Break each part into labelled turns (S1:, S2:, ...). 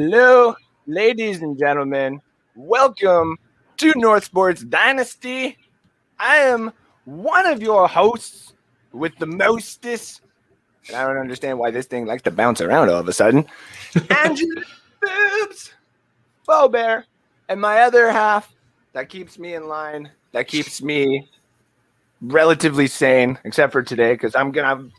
S1: Hello, ladies and gentlemen. Welcome to North Sports Dynasty. I am one of your hosts with the mostest, and I don't understand why this thing likes to bounce around all of a sudden. Andrew Boobs, Bo Bear, and my other half that keeps me in line, that keeps me relatively sane, except for today, because I'm gonna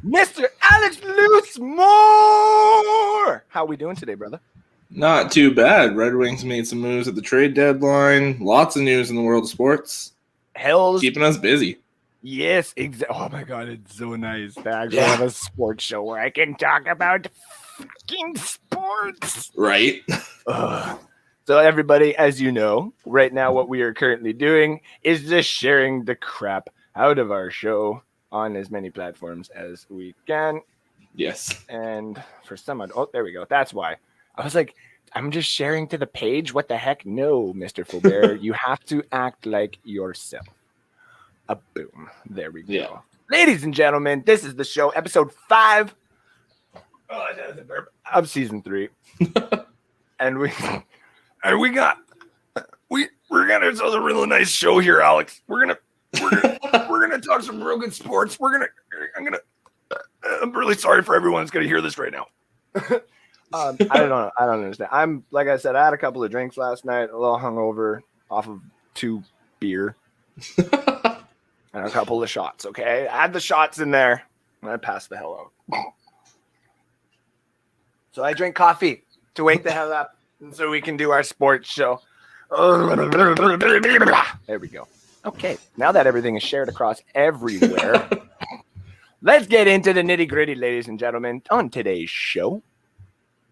S1: Mr. Alex Loose Moore. How we doing today, brother?
S2: Not too bad. Red Wings made some moves at the trade deadline. Lots of news in the world of sports.
S1: Hell's
S2: keeping us busy.
S1: Yes, exactly. Oh my god, it's so nice to actually have a sports show where I can talk about fucking sports.
S2: Right.
S1: So everybody, as you know, right now what we are currently doing is just sharing the crap out of our show on as many platforms as we can.
S2: Yes.
S1: And for someone, oh, there we go. That's why. I was like, I'm just sharing to the page. What the heck? No, Mr. Fulbert. You have to act like yourself. Boom. There we go.
S2: Yeah.
S1: Ladies and gentlemen, this is the show, episode 5 of season 3. and we're gonna it's a really nice show here, Alex. We're gonna talk some real good sports. I'm really sorry for everyone that's gonna hear this right now. I don't understand. I'm like I said, I had a couple of drinks last night, a little hungover off of 2 beer and a couple of shots. Okay, I had the shots in there and I passed the hell out. So I drink coffee to wake the hell up, and so we can do our sports show. There we go. Okay, now that everything is shared across everywhere, let's get into the nitty-gritty, ladies and gentlemen, on today's show.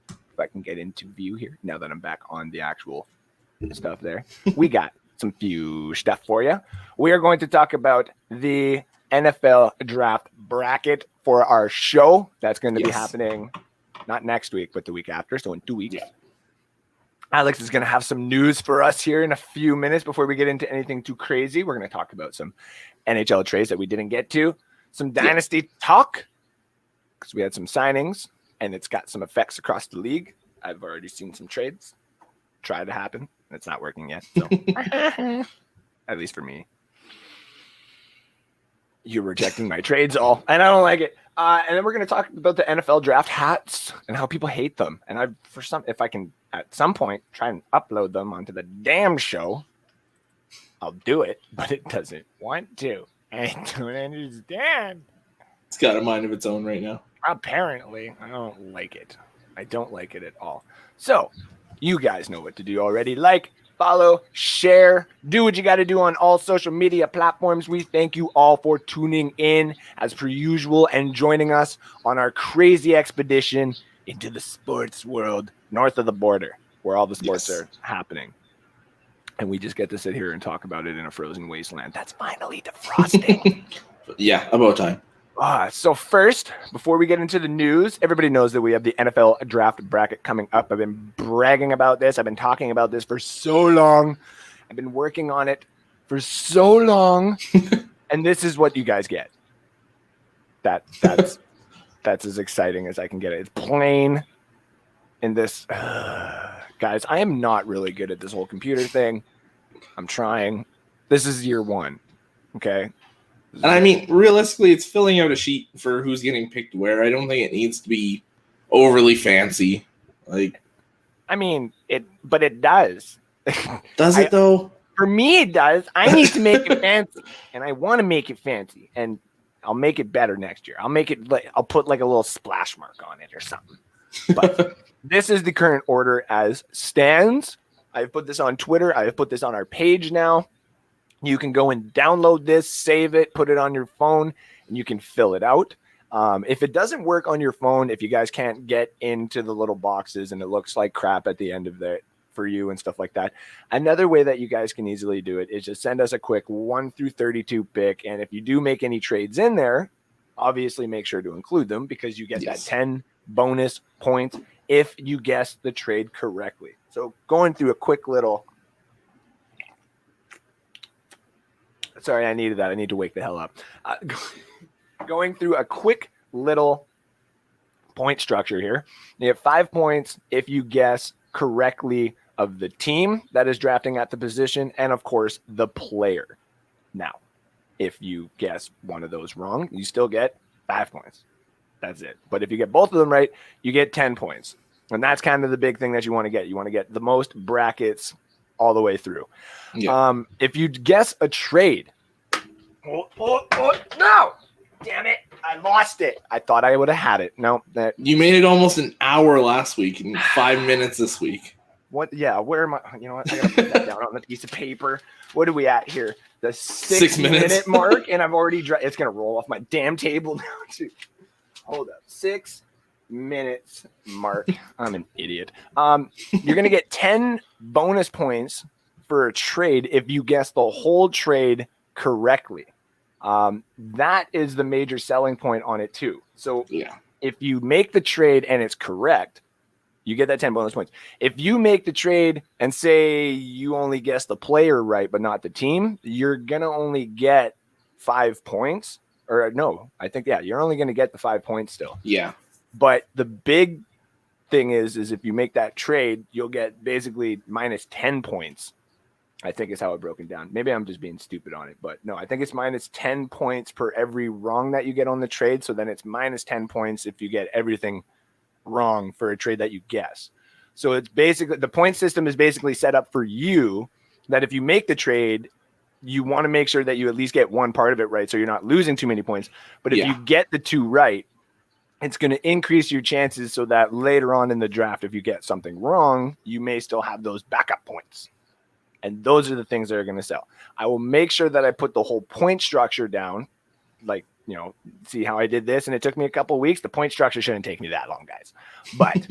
S1: If I can get into view here, now that I'm back on the actual stuff there. We got some few stuff for you. We are going to talk about the NFL draft bracket for our show. That's going to be happening not next week, but the week after, so in 2 weeks. Yeah. Alex is going to have some news for us here in a few minutes before we get into anything too crazy. We're going to talk about some NHL trades that we didn't get to, some Dynasty talk, because we had some signings, and it's got some effects across the league. I've already seen some trades try to happen. It's not working yet, so at least for me. You're rejecting my trades all, and I don't like it. And then we're going to talk about the NFL draft hats and how people hate them. And if I can at some point try and upload them onto the damn show, I'll do it. But it doesn't want to. I don't understand.
S2: It's got a mind of its own right now.
S1: Apparently, I don't like it. I don't like it at all. So, you guys know what to do already. Like, follow, share, do what you got to do on all social media platforms. We thank you all for tuning in as per usual and joining us on our crazy expedition into the sports world north of the border where all the sports are happening. And we just get to sit here and talk about it in a frozen wasteland. That's finally defrosting.
S2: Yeah, about time.
S1: So first, before we get into the news, everybody knows that we have the NFL draft bracket coming up. I've been bragging about this. I've been talking about this for so long. I've been working on it for so long. And this is what you guys get. That's as exciting as I can get it. It's plain in this. Guys, I am not really good at this whole computer thing. I'm trying. This is year 1. Okay.
S2: And I mean, realistically, it's filling out a sheet for who's getting picked where. I don't think it needs to be overly fancy. Like,
S1: I mean, but it does.
S2: Does it though?
S1: For me, it does. I need to make it fancy, and I want to make it fancy, and I'll make it better next year. I'll put like a little splash mark on it or something. But this is the current order as stands. I've put this on Twitter. I've put this on our page now. You can go and download this, save it, put it on your phone, and you can fill it out. If it doesn't work on your phone, if you guys can't get into the little boxes and it looks like crap at the end of it for you and stuff like that, another way that you guys can easily do it is just send us a quick 1 through 32 pick. And if you do make any trades in there, obviously make sure to include them because you get that 10 bonus points if you guess the trade correctly. So going through a quick little... Sorry, I needed that. I need to wake the hell up. Going through a quick little point structure here. You have 5 points if you guess correctly of the team that is drafting at the position and, of course, the player. Now, if you guess one of those wrong, you still get 5 points. That's it. But if you get both of them right, you get 10 points. And that's kind of the big thing that you want to get. You want to get the most brackets all the way through. Yeah. If you guess a trade. No! Damn it. I lost it. I thought I would have had it. No.
S2: You made it almost an hour last week and 5 minutes this week.
S1: What? Yeah, where am I? You know what? I got to put that down on a piece of paper. What are we at here? The 6 minute mark, and I've already it's going to roll off my damn table now, too. Hold up. 6 minutes mark. I'm an idiot. You're going to get 10 bonus points for a trade if you guess the whole trade correctly. That is the major selling point on it too. So if you make the trade and it's correct, you get that 10 bonus points. If you make the trade and say you only guess the player right, but not the team, you're going to only get 5 points. Or no, I think, you're only going to get the 5 points still.
S2: Yeah.
S1: But the big thing is if you make that trade, you'll get basically minus 10 points. I think is how it broken down. Maybe I'm just being stupid on it, but no, I think it's minus 10 points per every wrong that you get on the trade. So then it's minus 10 points if you get everything wrong for a trade that you guess. So it's basically the point system is basically set up for you that if you make the trade, you want to make sure that you at least get one part of it right. So you're not losing too many points. But if you get the two right, it's going to increase your chances so that later on in the draft, if you get something wrong, you may still have those backup points. And those are the things that are going to sell. I will make sure that I put the whole point structure down, like, see how I did this. And it took me a couple of weeks. The point structure shouldn't take me that long, guys. But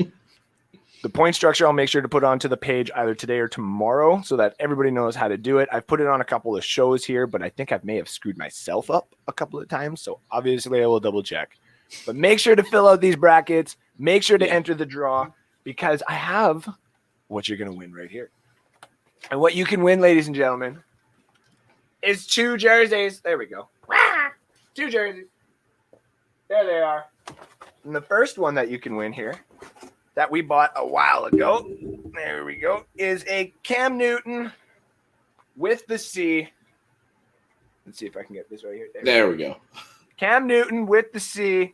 S1: the point structure, I'll make sure to put onto the page either today or tomorrow so that everybody knows how to do it. I've put it on a couple of shows here, but I think I may have screwed myself up a couple of times. So obviously I will double check. But make sure to fill out these brackets. Make sure to enter the draw because I have what you're going to win right here. And what you can win, ladies and gentlemen, is 2 jerseys. There we go. 2 jerseys. There they are. And the first one that you can win here that we bought a while ago, there we go, is a Cam Newton with the C. Let's see if I can get this right here.
S2: There we go.
S1: Cam Newton with the C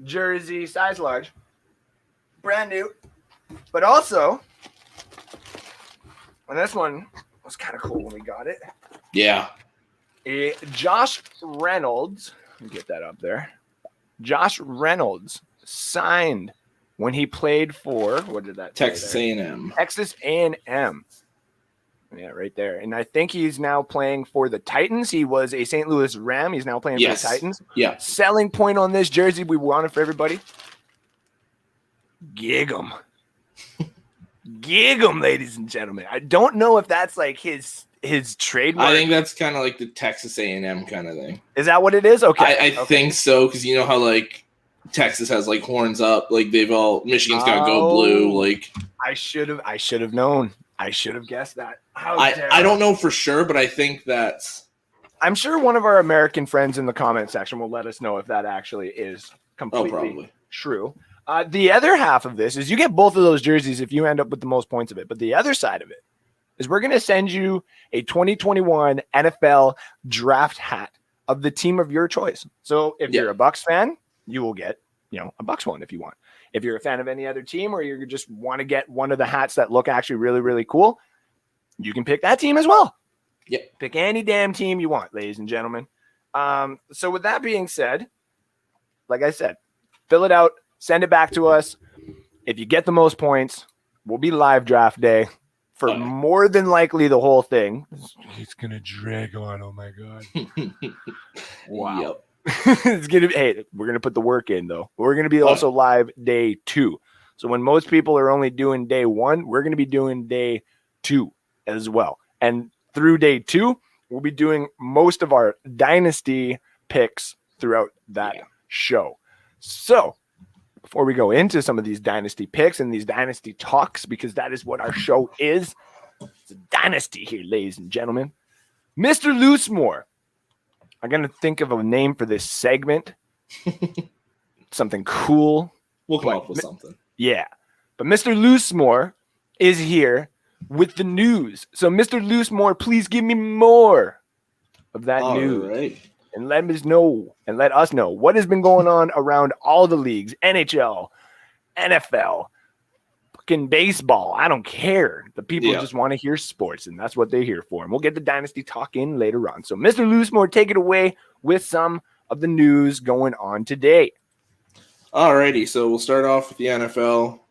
S1: jersey, size large. Brand new. But also... and this one was kind of cool when we got it.
S2: Yeah.
S1: Josh Reynolds, let me get that up there. Josh Reynolds signed when he played for, what did that
S2: Texas A&M.
S1: Texas A&M. Yeah, right there. And I think he's now playing for the Titans. He was a St. Louis Ram. He's now playing for the Titans.
S2: Yeah.
S1: Selling point on this jersey, we want it for everybody. Gig 'em. Gig 'em, ladies and gentlemen. I don't know if that's like his trademark.
S2: I think that's kind of like the Texas A&M kind of thing.
S1: Is that what it is? Okay.
S2: I think so, because you know how like Texas has like horns up, like Michigan's got go blue. Like
S1: I should have known. I should have guessed that.
S2: I don't know for sure, but I think that's.
S1: I'm sure one of our American friends in the comment section will let us know if that actually is completely true. The other half of this is you get both of those jerseys if you end up with the most points of it. But the other side of it is we're going to send you a 2021 NFL draft hat of the team of your choice. So if you're a Bucs fan, you will get, a Bucs one if you want. If you're a fan of any other team or you just want to get one of the hats that look actually really, really cool, you can pick that team as well.
S2: Yeah.
S1: Pick any damn team you want, ladies and gentlemen. So with that being said, like I said, fill it out. Send it back to us. If you get the most points, we'll be live draft day for more than likely the whole thing. It's going to drag on. Oh, my God. Wow.
S2: Yep.
S1: It's gonna be, hey, we're gonna put the work in though. We're gonna be also live day 2. So when most people are only doing day 1, we're gonna be doing day 2 as well. And through day 2, we'll be doing most of our dynasty picks throughout that show. So before we go into some of these dynasty picks and these dynasty talks, because that is what our show is, it's a dynasty here, ladies and gentlemen. Mr. Loosemore, I'm going to think of a name for this segment. Something cool.
S2: We'll come up with something.
S1: Yeah. But Mr. Loosemore is here with the news. So, Mr. Loosemore, please give me more of that news.
S2: Right.
S1: And let us know what has been going on around all the leagues, NHL, NFL, fucking baseball. I don't care. The people just want to hear sports, and that's what they're here for. And we'll get the dynasty talk in later on. So, Mr. Loosemore, take it away with some of the news going on today.
S2: Alrighty, so we'll start off with the NFL.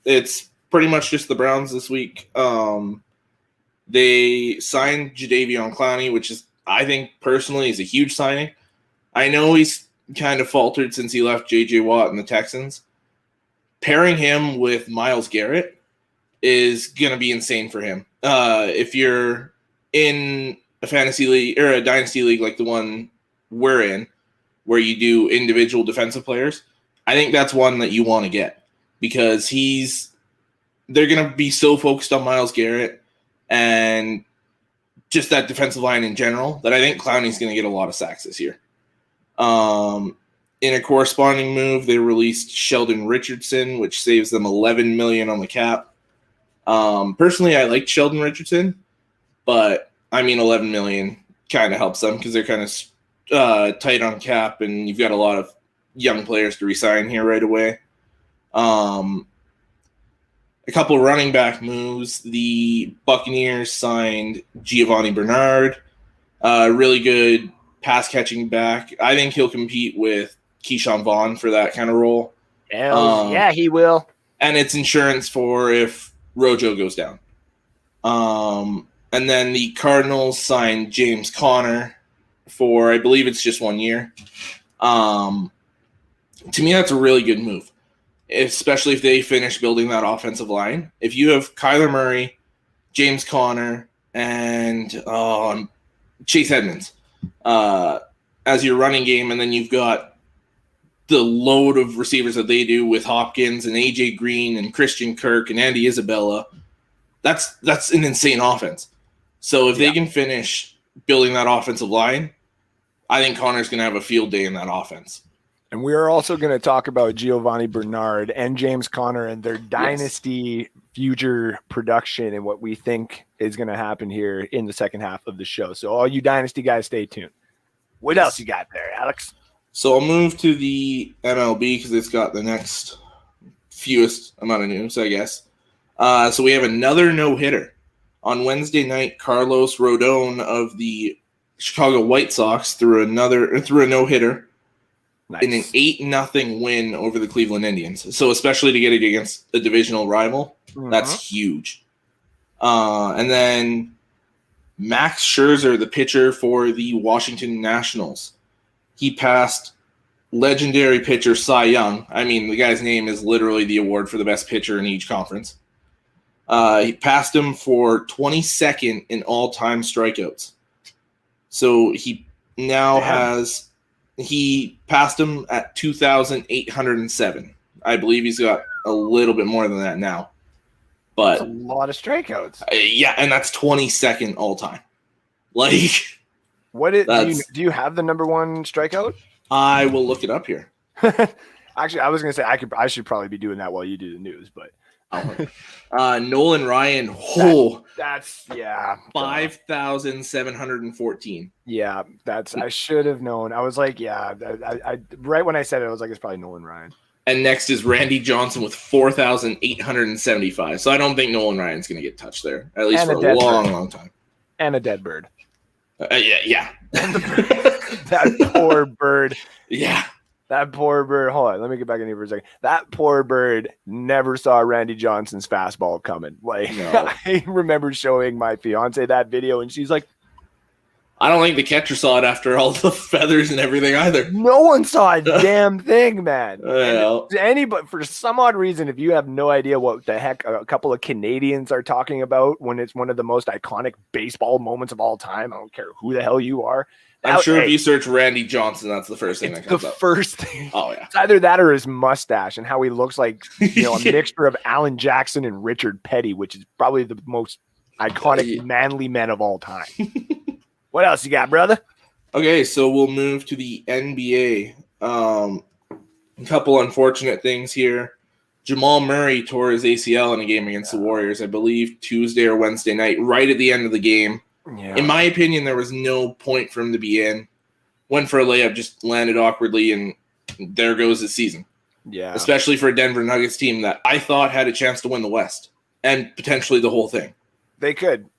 S2: It's pretty much just the Browns this week. They signed Jadeveon Clowney, which is, I think, personally, is a huge signing. I know he's kind of faltered since he left J.J. Watt and the Texans. Pairing him with Myles Garrett is going to be insane for him. If you're in a fantasy league or a dynasty league like the one we're in, where you do individual defensive players, I think that's one that you want to get because they're going to be so focused on Myles Garrett and just that defensive line in general that I think Clowney's going to get a lot of sacks this year. In a corresponding move, they released Sheldon Richardson, which saves them $11 million on the cap. Personally, I liked Sheldon Richardson, but I mean, $11 million kind of helps them because they're kind of tight on cap, and you've got a lot of young players to resign here right away. A couple of running back moves. The Buccaneers signed Giovanni Bernard, really good pass catching back. I think he'll compete with Keyshawn Vaughn for that kind of role.
S1: Yeah, he will.
S2: And it's insurance for if Rojo goes down. And then the Cardinals signed James Conner for, I believe it's just 1 year. To me, that's a really good move, especially if they finish building that offensive line. If you have Kyler Murray, James Conner, and Chase Edmonds as your running game, and then you've got the load of receivers that they do with Hopkins and AJ Green and Christian Kirk and Andy Isabella, that's an insane offense. So if they can finish building that offensive line, I think Connor's going to have a field day in that offense.
S1: And we are also going to talk about Giovanni Bernard and James Conner and their dynasty future production and what we think is going to happen here in the second half of the show. So all you dynasty guys, stay tuned. What else you got there, Alex?
S2: So I'll move to the MLB because it's got the next fewest amount of news, I guess. So we have another no-hitter. On Wednesday night, Carlos Rodon of the Chicago White Sox threw a no-hitter in an 8-0 win over the Cleveland Indians. So especially to get it against a divisional rival, that's huge. And then Max Scherzer, the pitcher for the Washington Nationals, he passed legendary pitcher Cy Young. I mean, the guy's name is literally the award for the best pitcher in each conference. He passed him for 22nd in all-time strikeouts. So he now he passed him at 2,807. I believe he's got a little bit more than that now. But
S1: that's a lot of strikeouts.
S2: Yeah, and that's 22nd all-time. Like,
S1: do you have the number one strikeout?
S2: I will look it up here.
S1: Actually, I was going to say I should probably be doing that while you do the news, but
S2: Nolan Ryan,
S1: that's
S2: 5,714.
S1: Yeah, I should have known. I was like, I right when I said it, I was like, it's probably Nolan Ryan.
S2: And next is Randy Johnson with 4,875. So I don't think Nolan Ryan's going to get touched there, at least for a long time.
S1: And a dead bird.
S2: Yeah.
S1: That poor bird.
S2: Yeah.
S1: That poor bird. Hold on. Let me get back in here for a second. That poor bird never saw Randy Johnson's fastball coming. Like, no. I remember showing my fiance that video, and she's like,
S2: I don't think the catcher saw it after all the feathers and everything either.
S1: No one saw a damn thing, man.
S2: Well,
S1: Anybody, for some odd reason, if you have no idea what the heck a couple of Canadians are talking about when it's one of the most iconic baseball moments of all time, I don't care who the hell you are.
S2: I'm sure if you search Randy Johnson, that's the first thing that comes up.
S1: The first thing.
S2: Oh, yeah.
S1: It's either that or his mustache and how he looks like, a mixture of Alan Jackson and Richard Petty, which is probably the most iconic manly men of all time. What else you got, brother?
S2: Okay, so we'll move to the NBA. A couple unfortunate things here. Jamal Murray tore his ACL in a game against the Warriors, I believe Tuesday or Wednesday night, right at the end of the game. Yeah. In my opinion, there was no point for him to be in. Went for a layup, just landed awkwardly, and there goes his season.
S1: Yeah.
S2: Especially for a Denver Nuggets team that I thought had a chance to win the West and potentially the whole thing.
S1: They could.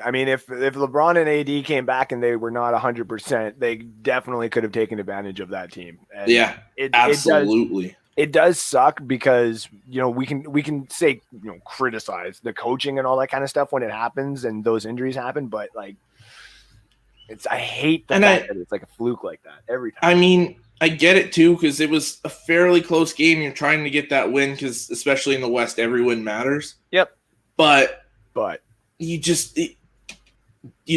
S1: I mean, if LeBron and AD came back and they were not 100%, they definitely could have taken advantage of that team. And
S2: yeah, absolutely.
S1: It does suck because, we can say, criticize the coaching and all that kind of stuff when it happens and those injuries happen. But like, I hate the fact that it's like a fluke like that every time.
S2: I mean, I get it too, because it was a fairly close game. You're trying to get that win because especially in the West, every win matters.
S1: Yep.
S2: But you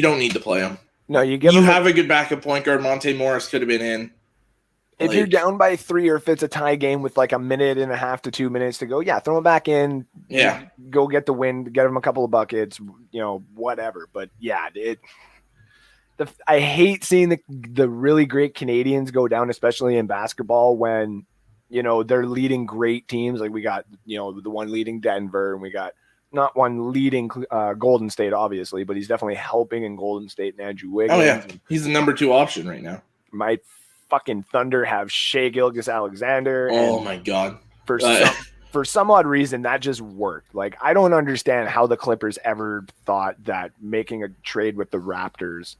S2: don't need to play him.
S1: No, you
S2: have a good backup point guard. Monte Morris could have been in.
S1: If you're down by 3 or if it's a tie game with like a minute and a half to 2 minutes to go, throw him back in.
S2: Yeah.
S1: Go get the win, get him a couple of buckets, whatever. But yeah, I hate seeing the really great Canadians go down, especially in basketball when, they're leading great teams. Like we got, the one leading Denver and we got not one leading Golden State, obviously, but he's definitely helping in Golden State and Andrew Wiggins.
S2: Oh, yeah. He's the number 2 option right now.
S1: My fucking Thunder have Shai Gilgeous-Alexander.
S2: Oh, my God.
S1: For some odd reason, that just worked. Like, I don't understand how the Clippers ever thought that making a trade with the Raptors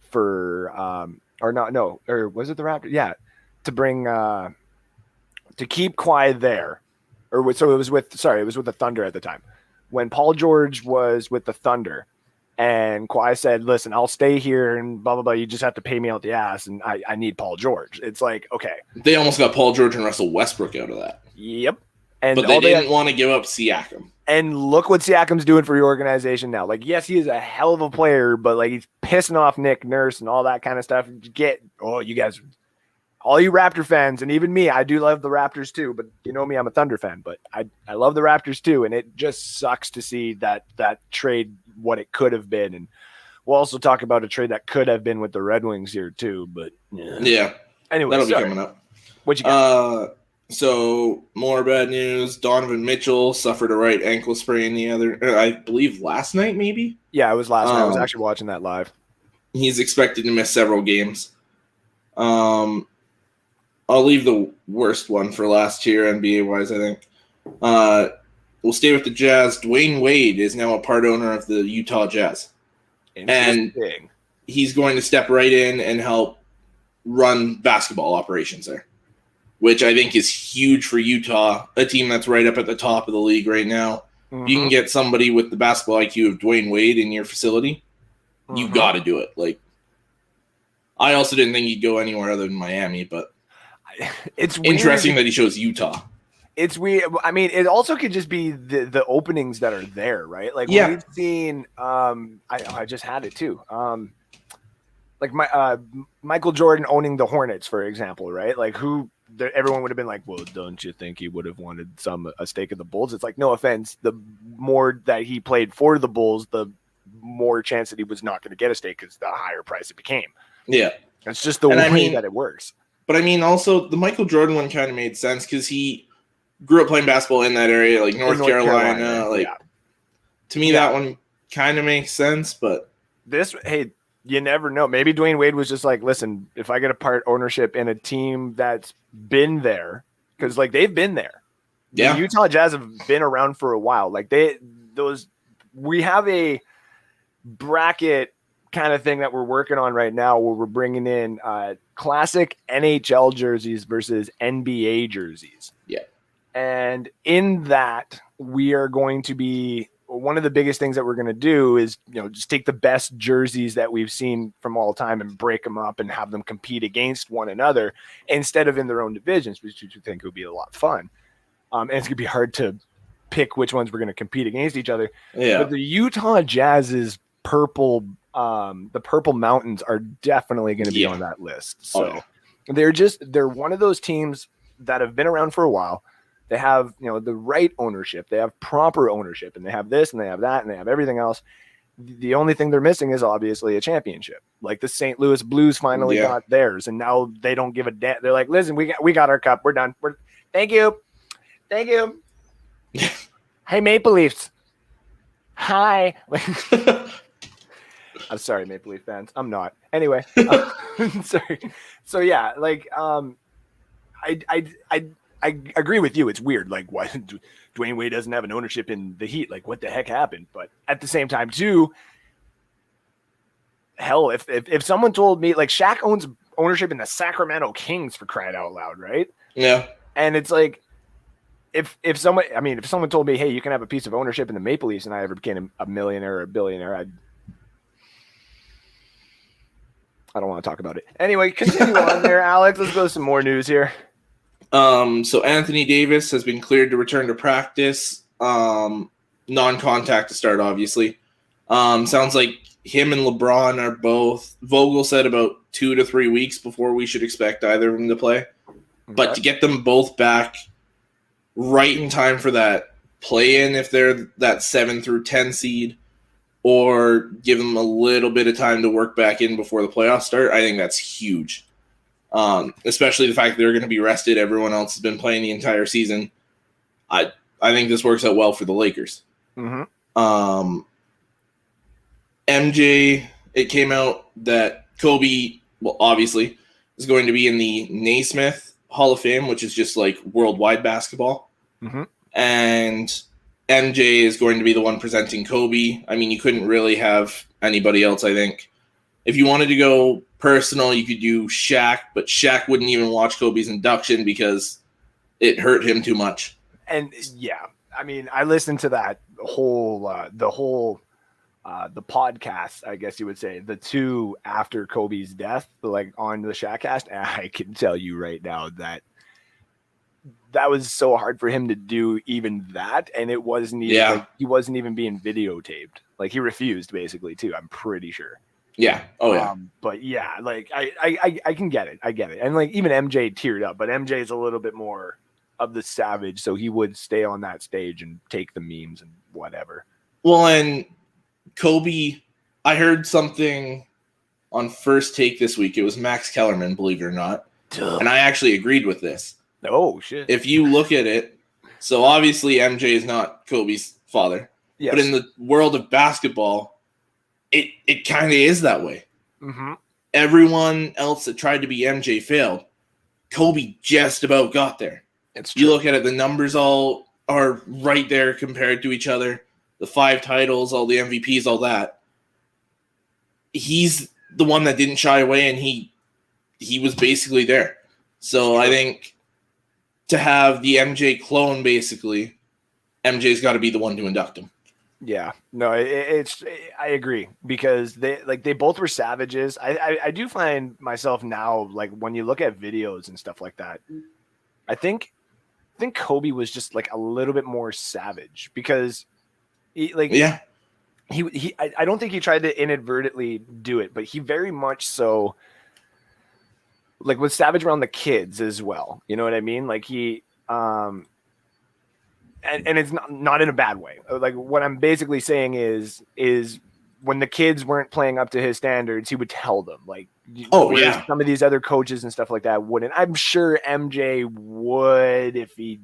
S1: for or was it the Raptors? Yeah, to bring to keep Kawhi there. It was with the Thunder at the time. When Paul George was with the Thunder and Kawhi said, listen, I'll stay here and blah, blah, blah. You just have to pay me out the ass. And I need Paul George. It's like, okay.
S2: They almost got Paul George and Russell Westbrook out of that.
S1: Yep.
S2: But they didn't want to give up Siakam.
S1: And look what Siakam's doing for your organization now. Like, yes, he is a hell of a player, but like he's pissing off Nick Nurse and all that kind of stuff. You guys, all you Raptor fans, and even me, I do love the Raptors too, but you know me, I'm a Thunder fan, but I love the Raptors too. And it just sucks to see that trade, what it could have been. And we'll also talk about a trade that could have been with the Red Wings here too, but
S2: yeah.
S1: Anyway,
S2: that'll be coming up.
S1: What you got?
S2: So more bad news. Donovan Mitchell suffered a right ankle sprain I believe last night, maybe?
S1: Yeah, it was last night. I was actually watching that live. He's
S2: expected to miss several games. I'll leave the worst one for last year, NBA-wise, I think. We'll stay with the Jazz. Dwayne Wade is now a part owner of the Utah Jazz. And he's going to step right in and help run basketball operations there, which I think is huge for Utah, a team that's right up at the top of the league right now. Mm-hmm. You can get somebody with the basketball IQ of Dwayne Wade in your facility, you got to do it. Like, I also didn't think he'd go anywhere other than Miami, but
S1: it's
S2: interesting that he chose Utah.
S1: It's weird. I mean, it also could just be the openings that are there, right? Like we've seen. I just had it too. Like Michael Jordan owning the Hornets, for example, right? Like everyone would have been like, well, don't you think he would have wanted a stake of the Bulls? It's like, no offense, the more that he played for the Bulls, the more chance that he was not going to get a stake because the higher price it became.
S2: Yeah,
S1: it's just the way that it works.
S2: But I mean, also the Michael Jordan one kind of made sense because he grew up playing basketball in that area, like North Carolina. Like, to me, that one kind of makes sense. But
S1: you never know. Maybe Dwayne Wade was just like, listen, if I get a part ownership in a team that's been there, because like they've been there.
S2: Yeah,
S1: the Utah Jazz have been around for a while. Like we have a bracket kind of thing that we're working on right now where we're bringing in classic NHL jerseys versus NBA jerseys.
S2: Yeah.
S1: And in that, we are going to be one of the biggest things that we're going to do is, just take the best jerseys that we've seen from all time and break them up and have them compete against one another instead of in their own divisions, which you think would be a lot of fun. And it's going to be hard to pick which ones we're going to compete against each other.
S2: Yeah.
S1: But the Utah Jazz's purple, the Purple Mountains are definitely going to be on that list. So they're one of those teams that have been around for a while. They have, the right ownership. They have proper ownership, and they have this, and they have that, and they have everything else. The only thing they're missing is obviously a championship. Like the St. Louis Blues finally got theirs, and now they don't give a damn. They're like, listen, we got our cup. We're done. Thank you. Hey, Maple Leafs. Hi. I'm sorry, Maple Leaf fans. I'm not. Anyway, sorry. So yeah, like I agree with you. It's weird. Like, why Dwayne Wade doesn't have an ownership in the Heat? Like, what the heck happened? But at the same time, too, hell, if someone told me, like, Shaq owns ownership in the Sacramento Kings, for crying out loud, right?
S2: Yeah.
S1: And it's like, if someone told me, hey, you can have a piece of ownership in the Maple Leafs, and I ever became a millionaire or a billionaire, I don't want to talk about it. Anyway, continue on there, Alex. Let's go to some more news here.
S2: So Anthony Davis has been cleared to return to practice. Non-contact to start, obviously. Sounds like him and LeBron are both. Vogel said about 2 to 3 weeks before we should expect either of them to play. Okay. But to get them both back right in time for that play-in, if they're that 7 through 10 seed, or give them a little bit of time to work back in before the playoffs start, I think that's huge. Especially the fact that they're going to be rested. Everyone else has been playing the entire season. I think this works out well for the Lakers.
S1: Mm-hmm.
S2: MJ, it came out that Kobe, well, obviously, is going to be in the Naismith Hall of Fame, which is just like worldwide basketball.
S1: Mm-hmm.
S2: And MJ is going to be the one presenting Kobe. I mean, you couldn't really have anybody else, I think. If you wanted to go personal, you could do Shaq, but Shaq wouldn't even watch Kobe's induction because it hurt him too much.
S1: And yeah, I mean, I listened to that the podcast, I guess you would say, the two after Kobe's death, like on the Shaqcast, and I can tell you right now that was so hard for him to do even that, and it wasn't even like, he wasn't even being videotaped. Like, he refused basically too, I'm pretty sure.
S2: Yeah. Oh yeah.
S1: But yeah, like I can get it. I get it. And like even MJ teared up, but MJ is a little bit more of the savage, so he would stay on that stage and take the memes and whatever.
S2: Well, and Kobe, I heard something on First Take this week. It was Max Kellerman, believe it or not.
S1: Duh.
S2: And I actually agreed with this.
S1: Oh shit.
S2: If you look at it, so obviously MJ is not Kobe's father. Yes. But in the world of basketball, it kind of is that way.
S1: Mm-hmm.
S2: Everyone else that tried to be MJ failed. Kobe just about got there.
S1: It's true.
S2: You look at it, the numbers all are right there compared to each other. The 5 titles, all the MVPs, all that. He's the one that didn't shy away, and he was basically there. So I think to have the MJ clone, basically, MJ's got to be the one to induct him.
S1: Yeah, no, I agree, because they both were savages. I do find myself now, like when you look at videos and stuff like that, I think Kobe was just like a little bit more savage, because I don't think he tried to inadvertently do it, but he very much so like was savage around the kids as well. You know what I mean? Like he and it's not in a bad way. Like what I'm basically saying is when the kids weren't playing up to his standards, he would tell them, like, some of these other coaches and stuff like that wouldn't. I'm sure MJ would if he,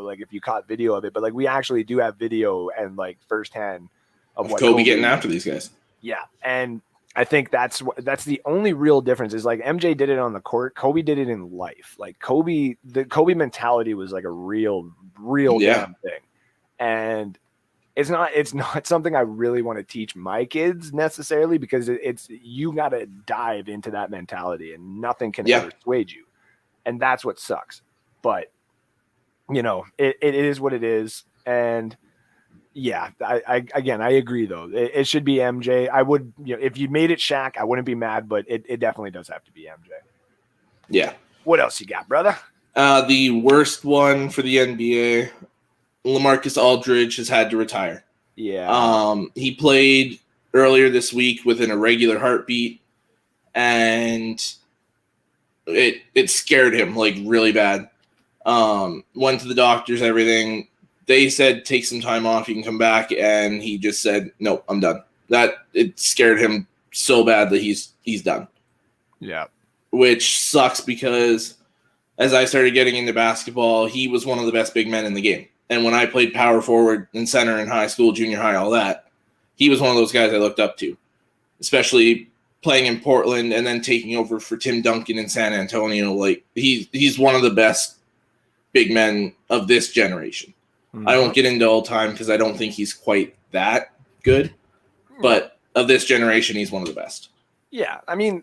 S1: like if you caught video of it, but like we actually do have video and like firsthand of what
S2: Kobe getting after these guys.
S1: Yeah. And I think that's the only real difference is like MJ did it on the court. Kobe did it in life. Like the Kobe mentality was like a real damn thing. And it's not something I really want to teach my kids necessarily, because it's you got to dive into that mentality and nothing can ever persuade you. And that's what sucks. But it is what it is. And Yeah, I agree though. It should be MJ. I would, if you made it Shaq, I wouldn't be mad, but it definitely does have to be MJ.
S2: Yeah.
S1: What else you got, brother?
S2: The worst one for the NBA, LaMarcus Aldridge has had to retire.
S1: Yeah.
S2: He played earlier this week with an irregular heartbeat, and it scared him like really bad. Went to the doctors, everything. They said take some time off, you can come back, and he just said, "No, I'm done." It scared him so bad that he's done.
S1: Yeah.
S2: Which sucks because as I started getting into basketball, he was one of the best big men in the game. And when I played power forward and center in high school, junior high, all that, he was one of those guys I looked up to, especially playing in Portland and then taking over for Tim Duncan in San Antonio. Like he's one of the best big men of this generation. Mm-hmm. I won't get into all time because I don't think he's quite that good, but of this generation, he's one of the best.
S1: Yeah, I mean,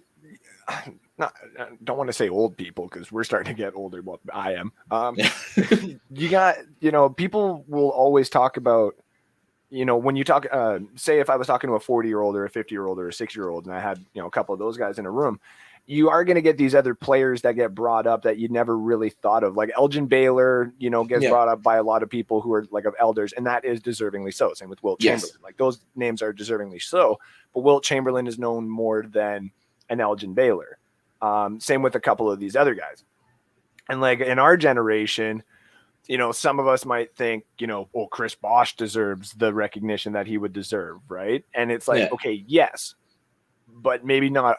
S1: I don't want to say old people because we're starting to get older. Well, I am. You got, people will always talk about, when you talk, say if I was talking to a 40-year-old or a 50-year-old or a 6-year-old, and I had, a couple of those guys in a room, you are going to get these other players that get brought up that you never really thought of. Like Elgin Baylor, gets brought up by a lot of people who are like of elders, and that is deservingly so. Same with Wilt Chamberlain. Like those names are deservingly so, but Wilt Chamberlain is known more than an Elgin Baylor. Same with a couple of these other guys. And like in our generation, some of us might think, Chris Bosh deserves the recognition that he would deserve, right? And it's like, okay, yes, but maybe not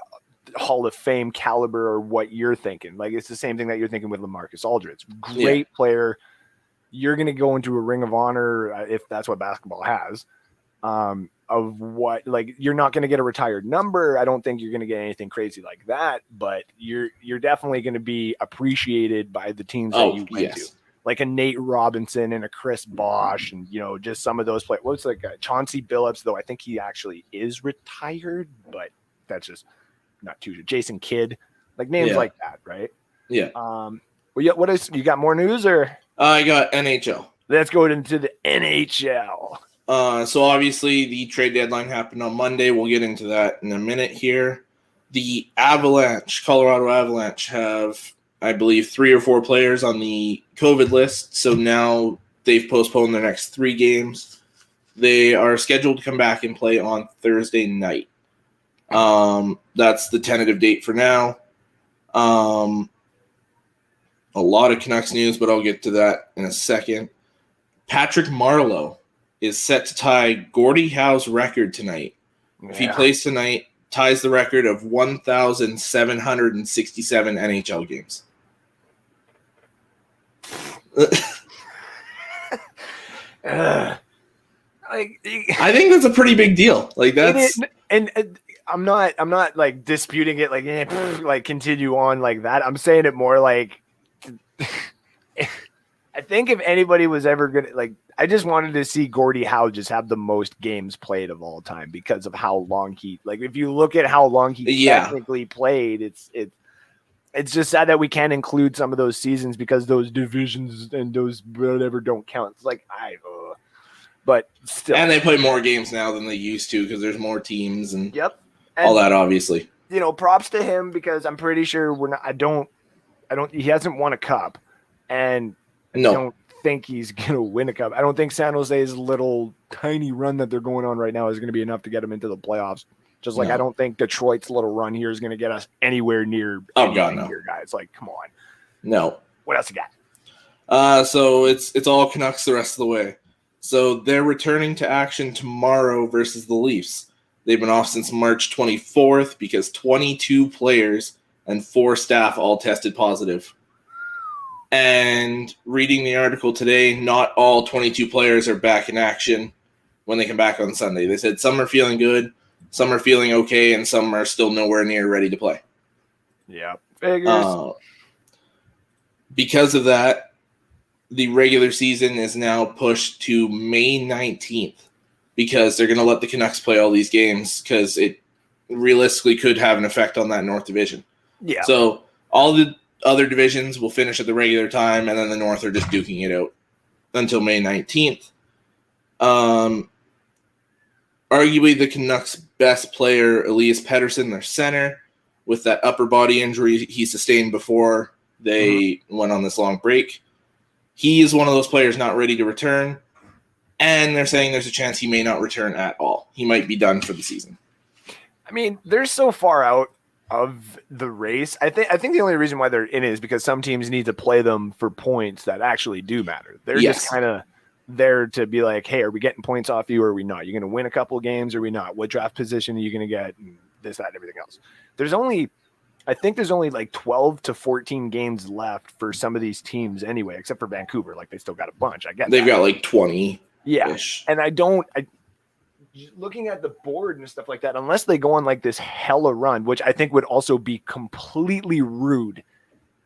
S1: Hall of Fame caliber or what you're thinking. Like it's the same thing that you're thinking with LaMarcus Aldridge. Great player. You're going to go into a Ring of Honor if that's what basketball has. Of what, like, you're not going to get a retired number. I don't think you're going to get anything crazy like that, but you're definitely going to be appreciated by the teams that you went to. Like a Nate Robinson and a Chris Bosh and, just some of those players. What's like Chauncey Billups, though I think he actually is retired, but that's just not too. Jason Kidd, like names like that, right?
S2: Yeah.
S1: Well, yeah. What is, you got more news or?
S2: I got NHL.
S1: Let's go into the NHL.
S2: So obviously the trade deadline happened on Monday. We'll get into that in a minute here. The Avalanche, Colorado Avalanche, have, I believe, 3 or 4 players on the COVID list. So now they've postponed their next 3 games. They are scheduled to come back and play on Thursday night. That's the tentative date for now. A lot of Canucks news, but I'll get to that in a second. Patrick Marleau is set to tie Gordie Howe's record tonight. Yeah. If he plays tonight, ties the record of 1,767 NHL games. I think that's a pretty big deal. Like that's
S1: and I'm not like disputing it. Like continue on like that. I'm saying it more like I think if anybody was ever gonna I just wanted to see Gordie Howe just have the most games played of all time because of how long if you look at how long he technically played, it's just sad that we can't include some of those seasons because those divisions and those whatever don't count. It's but still.
S2: And they play more games now than they used to because there's more teams and
S1: and,
S2: all that, obviously.
S1: Props to him because I'm pretty sure he hasn't won a cup, and I don't think he's gonna win a cup. I don't think San Jose's little tiny run that they're going on right now is going to be enough to get them into the playoffs. Just like I don't think Detroit's little run here is going to get us anywhere near.
S2: Oh God, no!
S1: Here, guys, come on.
S2: No.
S1: What else you got?
S2: So it's all Canucks the rest of the way. So they're returning to action tomorrow versus the Leafs. They've been off since March 24th because 22 players and 4 staff all tested positive. And reading the article today, not all 22 players are back in action when they come back on Sunday. They said some are feeling good, some are feeling okay, and some are still nowhere near ready to play.
S1: Yeah, figures.
S2: Because of that, the regular season is now pushed to May 19th because they're going to let the Canucks play all these games because it realistically could have an effect on that North Division. Yeah. So all the other divisions will finish at the regular time, and then the North are just duking it out until May 19th. Arguably the Canucks' best player, Elias Pettersson, their center, with that upper body injury he sustained before they went on this long break. He is one of those players not ready to return, and they're saying there's a chance he may not return at all. He might be done for the season.
S1: I mean, they're so far out of the race. I think the only reason why they're in it is because some teams need to play them for points that actually do matter. They're just kind of there to be like, hey, are we getting points off you or are we not? You're going to win a couple of games or are we not? What draft position are you going to get? And this, that, and everything else. I think there's only like 12 to 14 games left for some of these teams anyway, except for Vancouver. Like they still got a bunch. I get
S2: they've got like 20.
S1: Yeah. And looking at the board and stuff like that, unless they go on like this hella run, which I think would also be completely rude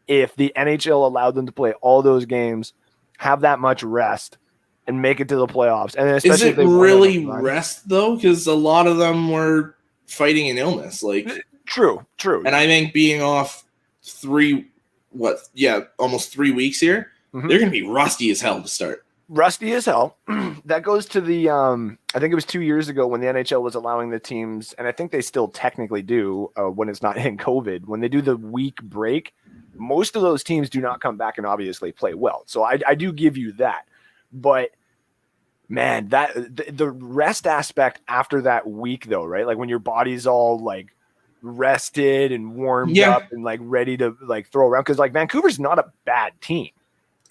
S1: if the NHL allowed them to play all those games, have that much rest, and make it to the playoffs. And especially
S2: is it really rest though? Because a lot of them were fighting an illness. Like
S1: true.
S2: And I think being off almost 3 weeks here, they're going to be rusty as hell to start.
S1: Rusty as hell. That goes to the I think it was 2 years ago when the NHL was allowing the teams, and I think they still technically do when it's not in COVID, when they do the week break, most of those teams do not come back and obviously play well. So I do give you that. But man, that the rest aspect after that week though, right? Like when your body's all like rested and warmed up and like ready to like throw around, because like Vancouver's not a bad team.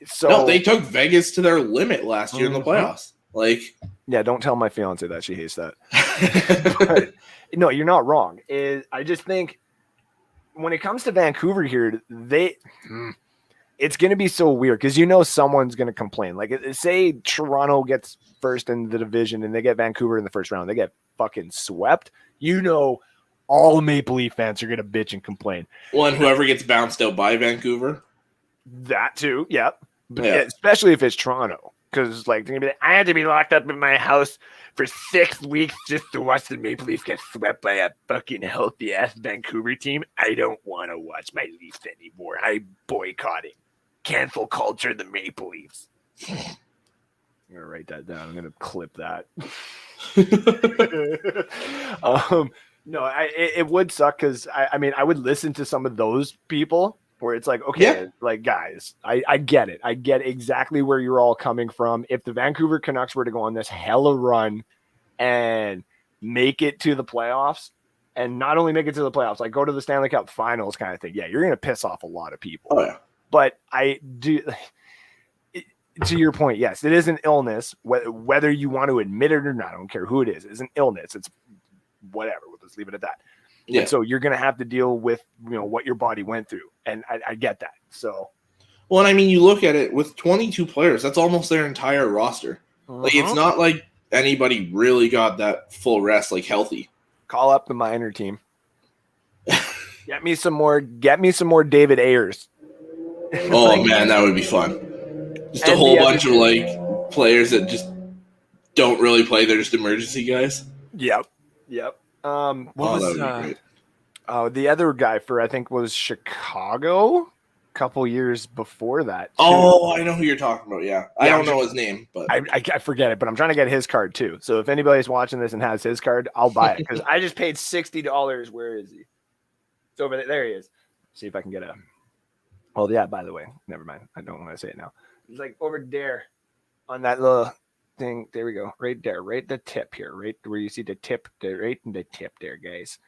S1: So
S2: no, they took Vegas to their limit last year in the playoffs. Like,
S1: yeah, don't tell my fiance that, she hates that. But, no, you're not wrong. I just think when it comes to Vancouver here, it's going to be so weird because someone's going to complain. Like, say Toronto gets first in the division and they get Vancouver in the first round, they get fucking swept. All Maple Leaf fans are going to bitch and complain.
S2: Well, and whoever gets bounced out by Vancouver,
S1: that too, yep. But especially if it's Toronto, because like they're gonna be like, I had to be locked up in my house for 6 weeks just to watch the Maple Leafs get swept by a fucking healthy ass Vancouver team. I don't want to watch my Leafs anymore. I'm boycotting. Cancel culture, the Maple Leafs. I'm gonna write that down. I'm gonna clip that. No, it would suck because I mean I would listen to some of those people where it's like, okay, like guys, I get it. I get exactly where you're all coming from. If the Vancouver Canucks were to go on this hella run and make it to the playoffs, and not only make it to the playoffs, like go to the Stanley Cup Finals kind of thing, yeah, you're going to piss off a lot of people.
S2: Oh, yeah.
S1: But I do, to your point, yes, it is an illness, whether you want to admit it or not. I don't care who it is. It's an illness. It's whatever. We'll just leave it at that. Yeah. And so you're going to have to deal with, what your body went through. And I get that. So,
S2: well, and I mean, you look at it with 22 players, that's almost their entire roster. Like, it's not like anybody really got that full rest, like healthy.
S1: Call up the minor team. Get me some more David Ayers.
S2: Oh, man, that would be fun. Just a whole bunch of like players that just don't really play. They're just emergency guys.
S1: Yep. What was great. The other guy for I think was Chicago a couple years before that too.
S2: Oh, I know who you're talking about. Yeah, I don't know his name, but
S1: I forget it. But I'm trying to get his card too. So if anybody's watching this and has his card, I'll buy it because I just paid $60. Where is he? It's over there. There he is. See if I can get a. Oh yeah. By the way, never mind. I don't want to say it now. It's like over there on that little thing. There we go. Right there. Right the tip here. Right where you see the tip. Right in the tip there, guys.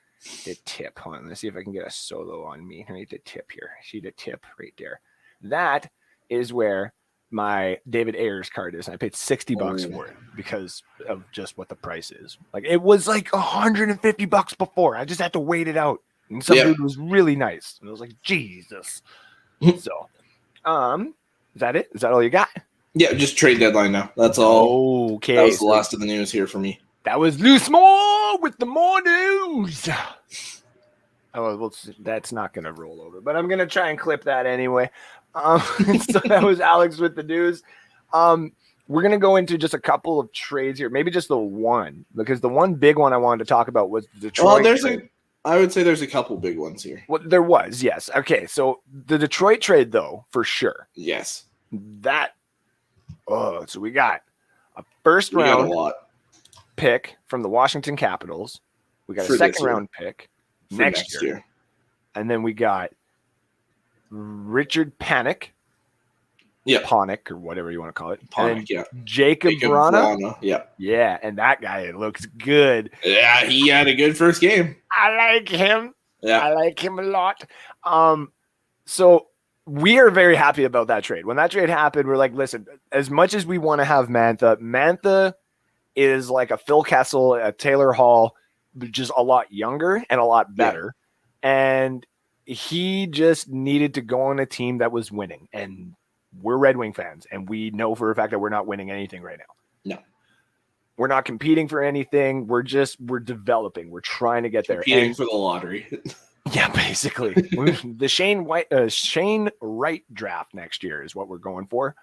S1: The tip. Hold on. Let's see if I can get a solo on me. Right the tip here. See the tip right there. That is where my David Ayers card is. And I paid $60 for it because of just what the price is. Like it was like $150 before. I just had to wait it out. And some dude was really nice. And I was like, Jesus. So, is that it? Is that all you got?
S2: Yeah, just trade deadline now. That's all.
S1: Okay.
S2: That was the last of the news here for me.
S1: That was Loose More with the more news. Oh, well, that's not going to roll over, but I'm going to try and clip that anyway. So that was Alex with the news. We're going to go into just a couple of trades here, maybe just the one, because the one big one I wanted to talk about was the Detroit.
S2: Well, I would say there's a couple big ones here.
S1: Well, there was, yes. Okay, so the Detroit trade, though, for sure.
S2: Yes.
S1: So we got a first
S2: We got a
S1: round
S2: lot
S1: pick from the Washington Capitals. We got a
S2: for this
S1: second
S2: year.
S1: round pick
S2: for
S1: next year. And then we got Richard Panik.
S2: Yeah.
S1: Panik, or whatever you want to call it.
S2: Panik, yeah.
S1: Jacob Vrana.
S2: Yeah.
S1: Yeah, and that guy looks good.
S2: Yeah, he had a good first game.
S1: I like him.
S2: Yeah.
S1: I like him a lot. So we are very happy about that trade. When that trade happened, we're like, listen, as much as we want to have Mantha is like a Phil Kessel, a Taylor Hall, just a lot younger and a lot better. Yeah. And he just needed to go on a team that was winning. And we're Red Wing fans, and we know for a fact that we're not winning anything right now.
S2: No.
S1: We're not competing for anything. We're developing. We're trying to get there.
S2: Competing for the lottery.
S1: Yeah, basically. The Shane Wright draft next year is what we're going for.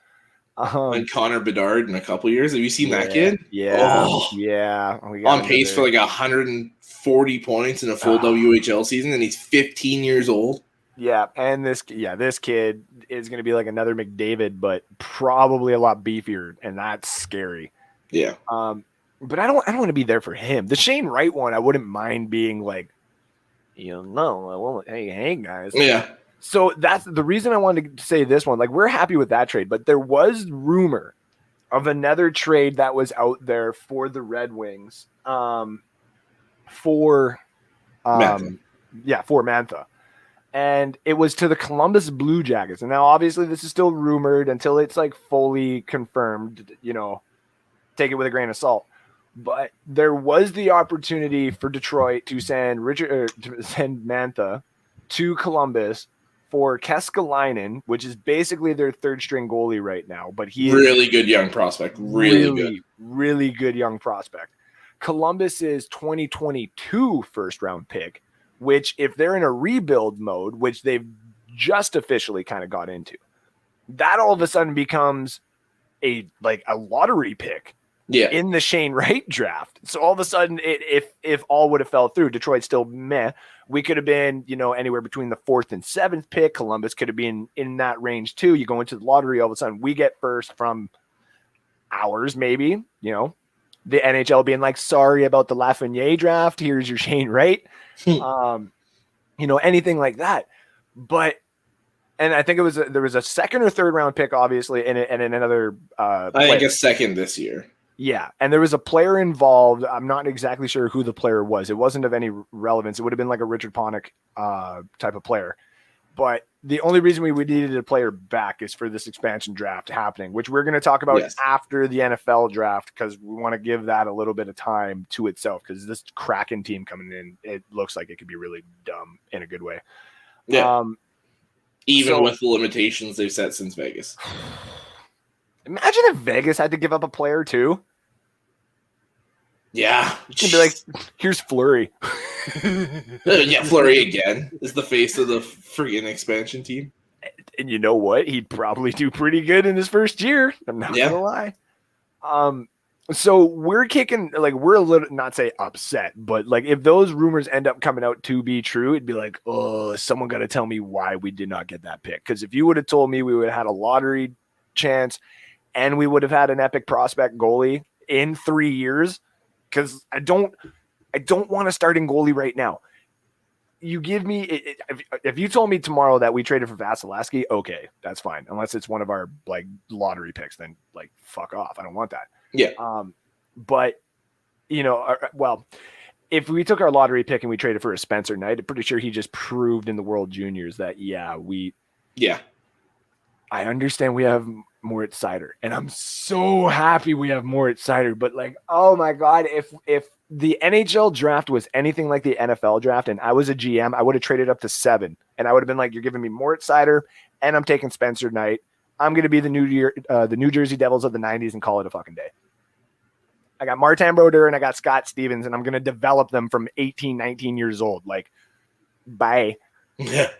S2: And Connor Bedard in a couple years. Have you seen that kid?
S1: Yeah.
S2: Oh,
S1: yeah.
S2: On pace for like 140 points in a full WHL season, and he's 15 years old.
S1: Yeah, and this kid is going to be like another McDavid, but probably a lot beefier, and that's scary.
S2: Yeah.
S1: But I don't want to be there for him. The Shane Wright one, I wouldn't mind being like, I won't. Hey, guys.
S2: Yeah.
S1: So that's the reason I wanted to say this one. Like, we're happy with that trade, but there was rumor of another trade that was out there for the Red Wings, for Mantha. And it was to the Columbus Blue Jackets. And now, obviously, this is still rumored until it's like fully confirmed. Take it with a grain of salt. But there was the opportunity for Detroit to send Mantha to Columbus for Keskalainen, which is basically their third string goalie right now. But he
S2: really good young prospect.
S1: Really good young prospect. Columbus's 2022 first round pick, which if they're in a rebuild mode, which they've just officially kind of got into, that all of a sudden becomes a lottery pick in the Shane Wright draft. So all of a sudden, if all would have fell through, Detroit still meh. We could have been, anywhere between the 4th and 7th pick. Columbus could have been in that range too. You go into the lottery, all of a sudden we get first from ours, maybe, the NHL being like, sorry about the Lafreniere draft. Here's your Shane Wright. Anything like that. And I think there was a second or third round pick, obviously, and another. I
S2: think a second this year.
S1: Yeah, and there was a player involved. I'm not exactly sure who the player was. It wasn't of any relevance. It would have been like a Richard Panik type of player. But the only reason we needed a player back is for this expansion draft happening, which we're going to talk about after the NFL draft, because we want to give that a little bit of time to itself, because this Kraken team coming in, it looks like it could be really dumb in a good way.
S2: Yeah. Even with the limitations they've set since Vegas.
S1: Imagine if Vegas had to give up a player too.
S2: Yeah.
S1: It'd be like, here's Fleury.
S2: Fleury again is the face of the freaking expansion team.
S1: And you know what? He'd probably do pretty good in his first year. I'm not going to lie. So we're kicking, we're a little, not say upset, but if those rumors end up coming out to be true, it'd be like, oh, someone got to tell me why we did not get that pick. Because if you would have told me we would have had a lottery chance and we would have had an epic prospect goalie in 3 years, because I don't want a starting goalie right now. You give me, if you told me tomorrow that we traded for Vasilevsky, okay, that's fine. Unless it's one of our lottery picks, then fuck off. I don't want that.
S2: Yeah.
S1: But if we took our lottery pick and we traded for a Spencer Knight, I'm pretty sure he just proved in the World Juniors that I understand we have Moritz Seider, and I'm so happy we have Moritz Seider. But oh my God, if the NHL draft was anything like the NFL draft, and I was a GM, I would have traded up to 7, and I would have been like, "You're giving me Moritz Seider, and I'm taking Spencer Knight. I'm going to be the New Jersey Devils of the '90s and call it a fucking day." I got Martin Brodeur and I got Scott Stevens, and I'm going to develop them from 18, 19 years old. Bye.
S2: Yeah.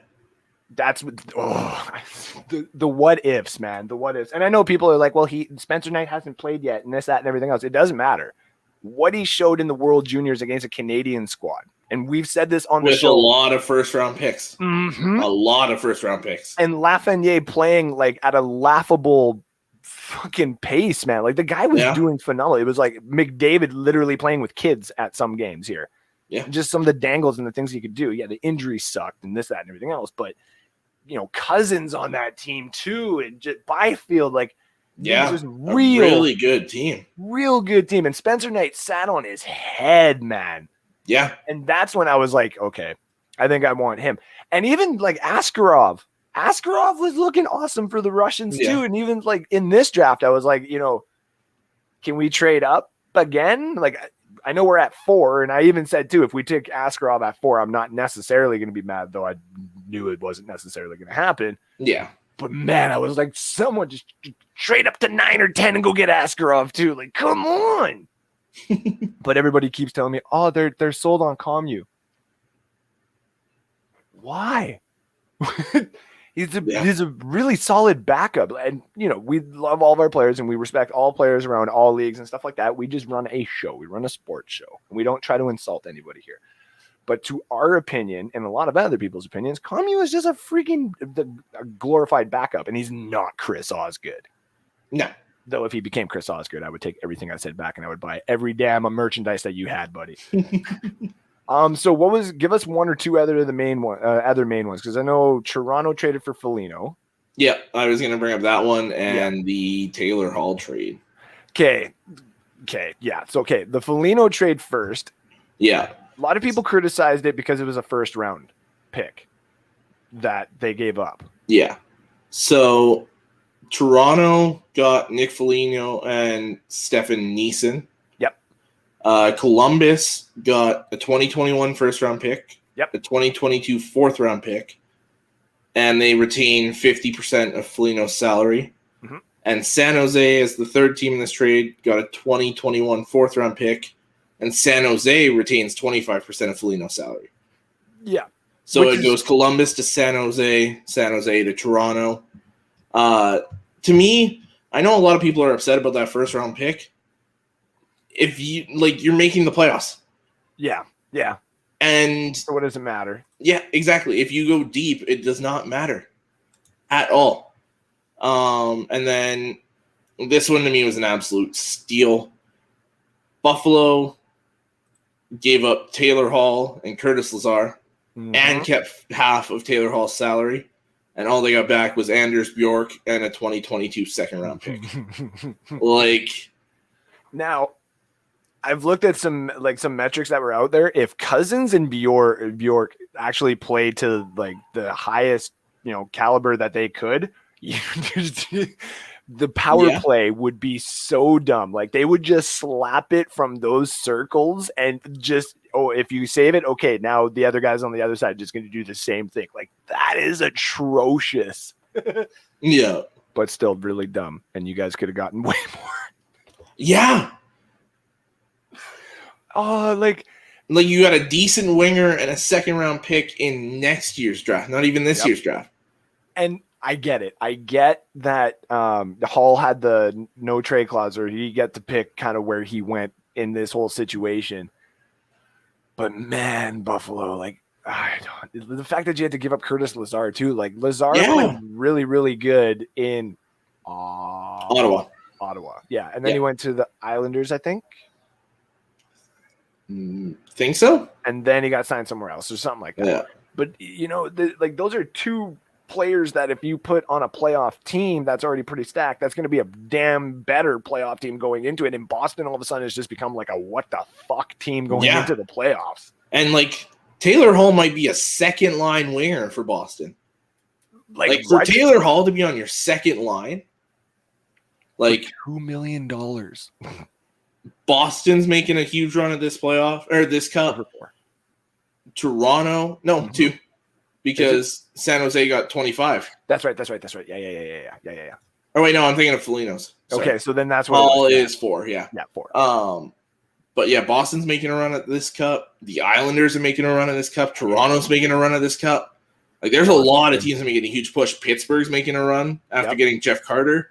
S1: That's the what ifs, man. The what ifs. And I know people are like, well, Spencer Knight hasn't played yet and this, that, and everything else. It doesn't matter. What he showed in the World Juniors against a Canadian squad. And we've said this on the show.
S2: With a lot of first round picks.
S1: Mm-hmm.
S2: A lot of first round picks.
S1: And Lafreniere playing at a laughable fucking pace, man. Like the guy was doing phenomenal. It was like McDavid literally playing with kids at some games here.
S2: Yeah.
S1: Just some of the dangles and the things he could do. Yeah, the injuries sucked and this, that, and everything else. But, Cousins on that team too. And just Byfield, like, just
S2: really good team.
S1: Real good team. And Spencer Knight sat on his head, man.
S2: Yeah.
S1: And that's when I was like, okay, I think I want him. And even like Askarov was looking awesome for the Russians too. And even like in this draft, I was like, can we trade up again? Like, I know we're at 4, and I even said too, if we took Askarov at 4, I'm not necessarily going to be mad, though I knew it wasn't necessarily going to happen.
S2: Yeah.
S1: But man, I was like, someone just trade up to 9 or 10 and go get Askarov too. Like, come on. But everybody keeps telling me, oh, they're sold on Commu. Why? He's a really solid backup. And, we love all of our players and we respect all players around all leagues and stuff like that. We just run a show. We run a sports show. And we don't try to insult anybody here. But to our opinion and a lot of other people's opinions, Commu is just a freaking glorified backup. And he's not Chris Osgood.
S2: No.
S1: Though if he became Chris Osgood, I would take everything I said back and I would buy every damn merchandise that you had, buddy. So give us one or two other main ones, because I know Toronto traded for Foligno.
S2: Yeah, I was going to bring up that one and the Taylor Hall trade.
S1: Okay, yeah. So the Foligno trade first.
S2: Yeah,
S1: a lot of people criticized it because it was a first round pick that they gave up.
S2: Yeah, so Toronto got Nick Foligno and Stefan Neeson. Columbus got a 2021 first-round pick, a 2022 fourth-round pick, and they retained 50% of Foligno's salary. Mm-hmm. And San Jose, as the third team in this trade, got a 2021 fourth-round pick, and San Jose retains 25% of Foligno's salary.
S1: Yeah.
S2: So it goes Columbus to San Jose to Toronto. To me, I know a lot of people are upset about that first-round pick. If you're making the playoffs. Yeah. And
S1: so what does it matter?
S2: Yeah, exactly. If you go deep, it does not matter at all. And then this one to me was an absolute steal. Buffalo gave up Taylor Hall and Curtis Lazar and kept half of Taylor Hall's salary. And all they got back was Anders Bjork and a 2022 second round pick.
S1: Now, I've looked at some metrics that were out there. If Cousins and Bjork actually played to like the highest, caliber that they could, the power play would be so dumb. Like they would just slap it from those circles and just, if you save it, okay, now the other guys on the other side are just going to do the same thing. Like that is atrocious.
S2: Yeah.
S1: But still really dumb. And you guys could have gotten way more.
S2: Yeah.
S1: Oh, like
S2: you got a decent winger and a second round pick in next year's draft, not even this year's draft.
S1: And I get it. I get that Hall had the no trade clause, or he get to pick kind of where he went in this whole situation. But man, Buffalo, the fact that you had to give up Curtis Lazar too, like Lazar played really, really good in
S2: Ottawa.
S1: Yeah, and then he went to the Islanders, I think.
S2: Think so?
S1: And then he got signed somewhere else or something like that.
S2: Yeah.
S1: But, those are two players that if you put on a playoff team that's already pretty stacked, that's going to be a damn better playoff team going into it. And Boston all of a sudden has just become like a what the fuck team going into the playoffs.
S2: And, Taylor Hall might be a second-line winger for Boston. For Taylor Hall to be on your second line,
S1: $2 million.
S2: Boston's making a huge run at this playoff or this cup. Toronto, 2, because San Jose got 25.
S1: That's right. Yeah.
S2: Oh wait, no, I'm thinking of Foligno's.
S1: Okay, so then that's what
S2: all is 4. Yeah,
S1: 4.
S2: But yeah, Boston's making a run at this cup. The Islanders are making a run at this cup. Toronto's making a run at this cup. There's a lot of teams that are making a huge push. Pittsburgh's making a run after getting Jeff Carter.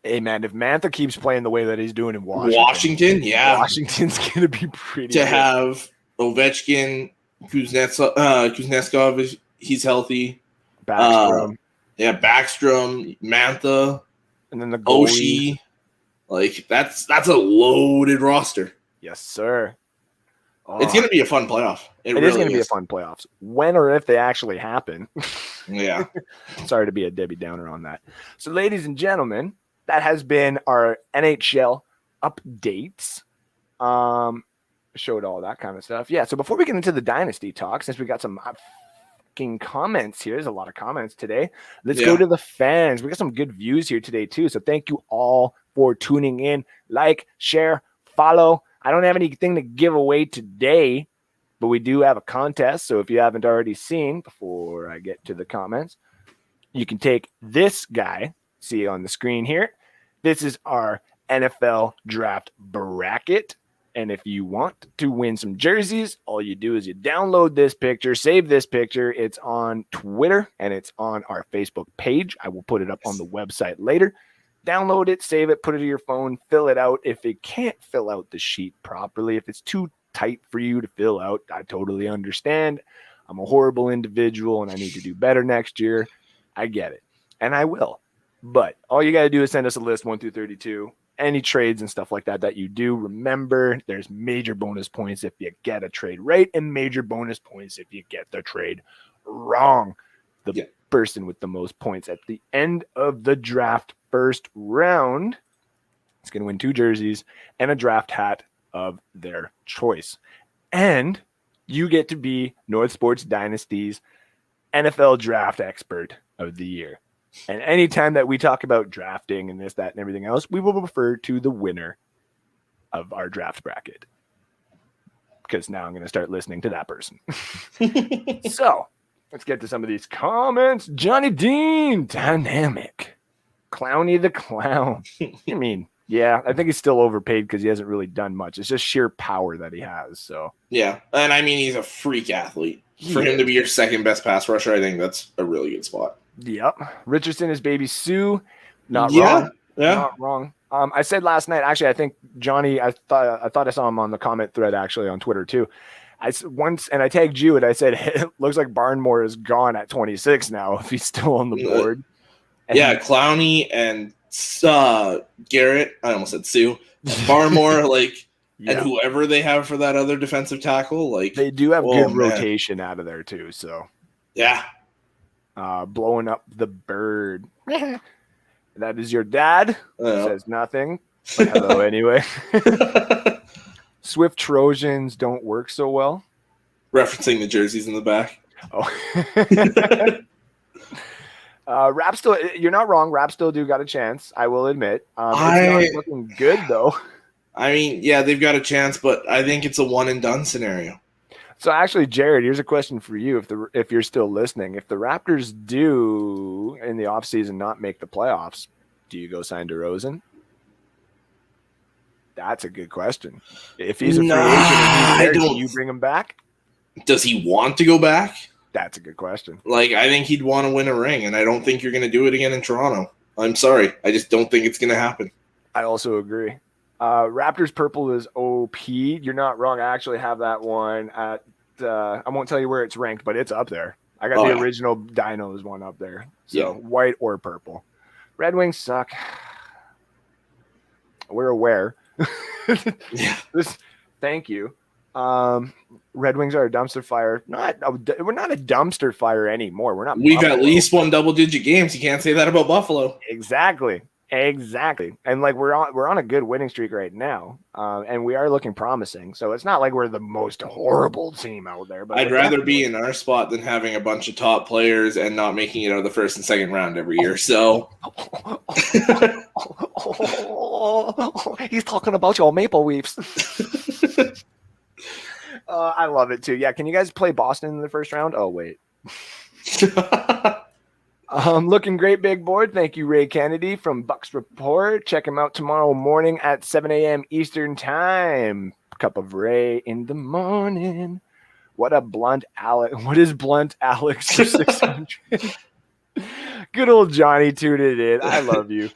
S1: Hey, man, if Mantha keeps playing the way that he's doing in
S2: Washington,
S1: Washington's going to be pretty
S2: to
S1: good.
S2: Have Ovechkin, Kuznetsov, he's healthy.
S1: Backstrom.
S2: Backstrom, Mantha.
S1: And then the goalie.
S2: Oshie. Like, that's a loaded roster.
S1: Yes, sir. Oh,
S2: it's going to be a fun playoff.
S1: It really is going to be a fun playoffs. When or if they actually happen.
S2: Yeah.
S1: Sorry to be a Debbie Downer on that. So, ladies and gentlemen, that has been our NHL updates. Showed all that kind of stuff. Yeah, so before we get into the Dynasty talk, since we got some fucking comments here, there's a lot of comments today. Let's go to the fans. We got some good views here today, too. So thank you all for tuning in. Like, share, follow. I don't have anything to give away today, but we do have a contest. So if you haven't already seen, before I get to the comments, you can take this guy, see on the screen here. This is our NFL draft bracket. And if you want to win some jerseys, all you do is you download this picture, save this picture. It's on Twitter and it's on our Facebook page. I will put it up on the website later. Download it, save it, put it in your phone, fill it out. If it can't fill out the sheet properly, if it's too tight for you to fill out, I totally understand. I'm a horrible individual and I need to do better next year. I get it. And I will. But all you got to do is send us a list 1 through 32. Any trades and stuff like that you do. Remember, there's major bonus points if you get a trade right and major bonus points if you get the trade wrong. The person with the most points at the end of the draft first round is going to win 2 jerseys and a draft hat of their choice. And you get to be North Sports Dynasty's NFL draft expert of the year. And anytime that we talk about drafting and this, that, and everything else, we will refer to the winner of our draft bracket. Because now I'm going to start listening to that person. So, let's get to some of these comments. Johnny Dean, dynamic. Clowny the Clown. I mean, yeah, I think he's still overpaid because he hasn't really done much. It's just sheer power that he has. So
S2: yeah, and I mean, he's a freak athlete. For him to be your second best pass rusher, I think that's a really good spot.
S1: Yep. Richardson is baby Sue. Not wrong.
S2: Yeah.
S1: Not wrong. I said last night, actually, I think Johnny, I thought I saw him on the comment thread actually on Twitter too. I tagged you and I said, it looks like Barnmore is gone at 26 now if he's still on the board. And
S2: Clowney and Garrett, I almost said Sue, Barnmore, and whoever they have for that other defensive tackle,
S1: they do have good rotation out of there too. So
S2: yeah.
S1: Blowing up the bird. That is your dad. Says nothing. But hello anyway. Swift Trojans don't work so well.
S2: Referencing the jerseys in the back.
S1: Oh. Rap still, you're not wrong. Rap still do got a chance. I will admit. It's not looking good though.
S2: I mean, yeah, they've got a chance, but I think it's a one and done scenario.
S1: So actually, Jared, here's a question for you. If you're still listening, if the Raptors do in the offseason not make the playoffs, do you go sign DeRozan? That's a good question. If he's a free agent, do you bring him back?
S2: Does he want to go back?
S1: That's a good question.
S2: I think he'd want to win a ring, and I don't think you're going to do it again in Toronto. I'm sorry. I just don't think it's going to happen.
S1: I also agree. Raptors purple is OP. You're not wrong. I actually have that one at I won't tell you where it's ranked, but it's up there. I got the original Dinos one up there. So white or purple. Red Wings suck. We're aware. Thank you. Red Wings are a dumpster fire. We're not a dumpster fire anymore. We're not.
S2: We've at least won double-digit games. You can't say that about Buffalo.
S1: Exactly. And we're on a good winning streak right now. And we are looking promising. So it's not like we're the most horrible team out there. But
S2: I'd rather be in our spot than having a bunch of top players and not making it out of the first and second round every year. So
S1: he's talking about your Maple Leafs. I love it too. Yeah, can you guys play Boston in the first round? Oh wait. Looking great, big board. Thank you, Ray Kennedy from Bucks Report. Check him out tomorrow morning at 7 a.m. Eastern Time. Cup of Ray in the morning. What is blunt Alex for 600? Good old Johnny tuned it in. I love you.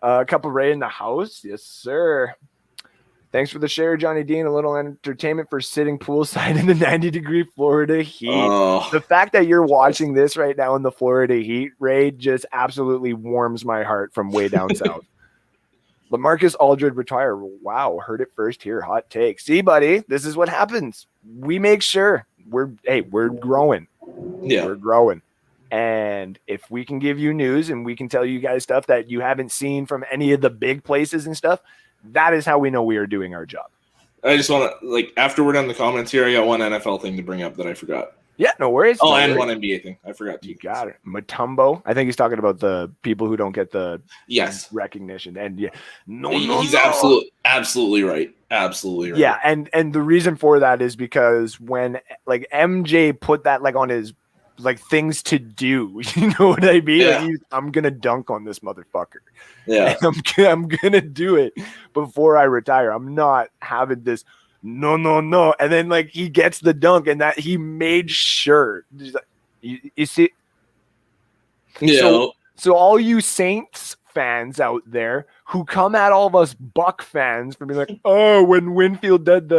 S1: Cup of Ray in the house. Yes, sir. Thanks for the share, Johnny Dean. A little entertainment for sitting poolside in the 90-degree Florida heat.
S2: Oh,
S1: The fact that you're watching this right now in the Florida heat, Ray, just absolutely warms my heart from way down south. LaMarcus Aldridge retire. Wow, heard it first here. Hot take. See, buddy, this is what happens. We make sure we're growing.
S2: yeah.
S1: We're growing. And if we can give you news and we can tell you guys stuff that you haven't seen from any of the big places and stuff, that is how we know we are doing our job.
S2: I just want to, like, after we're done in the comments here, I got one NFL thing to bring up that I forgot.
S1: Yeah, no worries.
S2: Oh,
S1: no
S2: and
S1: worries.
S2: one NBA thing. I forgot to.
S1: You got it. Matumbo. I think he's talking about the people who don't get the recognition. And yeah,
S2: he's absolutely right. Absolutely right.
S1: Yeah, and the reason for that is because when like MJ put that like on his like things to do, you know what I mean?
S2: Yeah.
S1: Like I'm gonna dunk on this motherfucker.
S2: Yeah.
S1: And I'm gonna do it before I retire. I'm not having this. No. And then like he gets the dunk and that he made sure. You see?
S2: Yeah.
S1: So all you Saints fans out there who come at all of us Buck fans for being like, oh, when Winfield did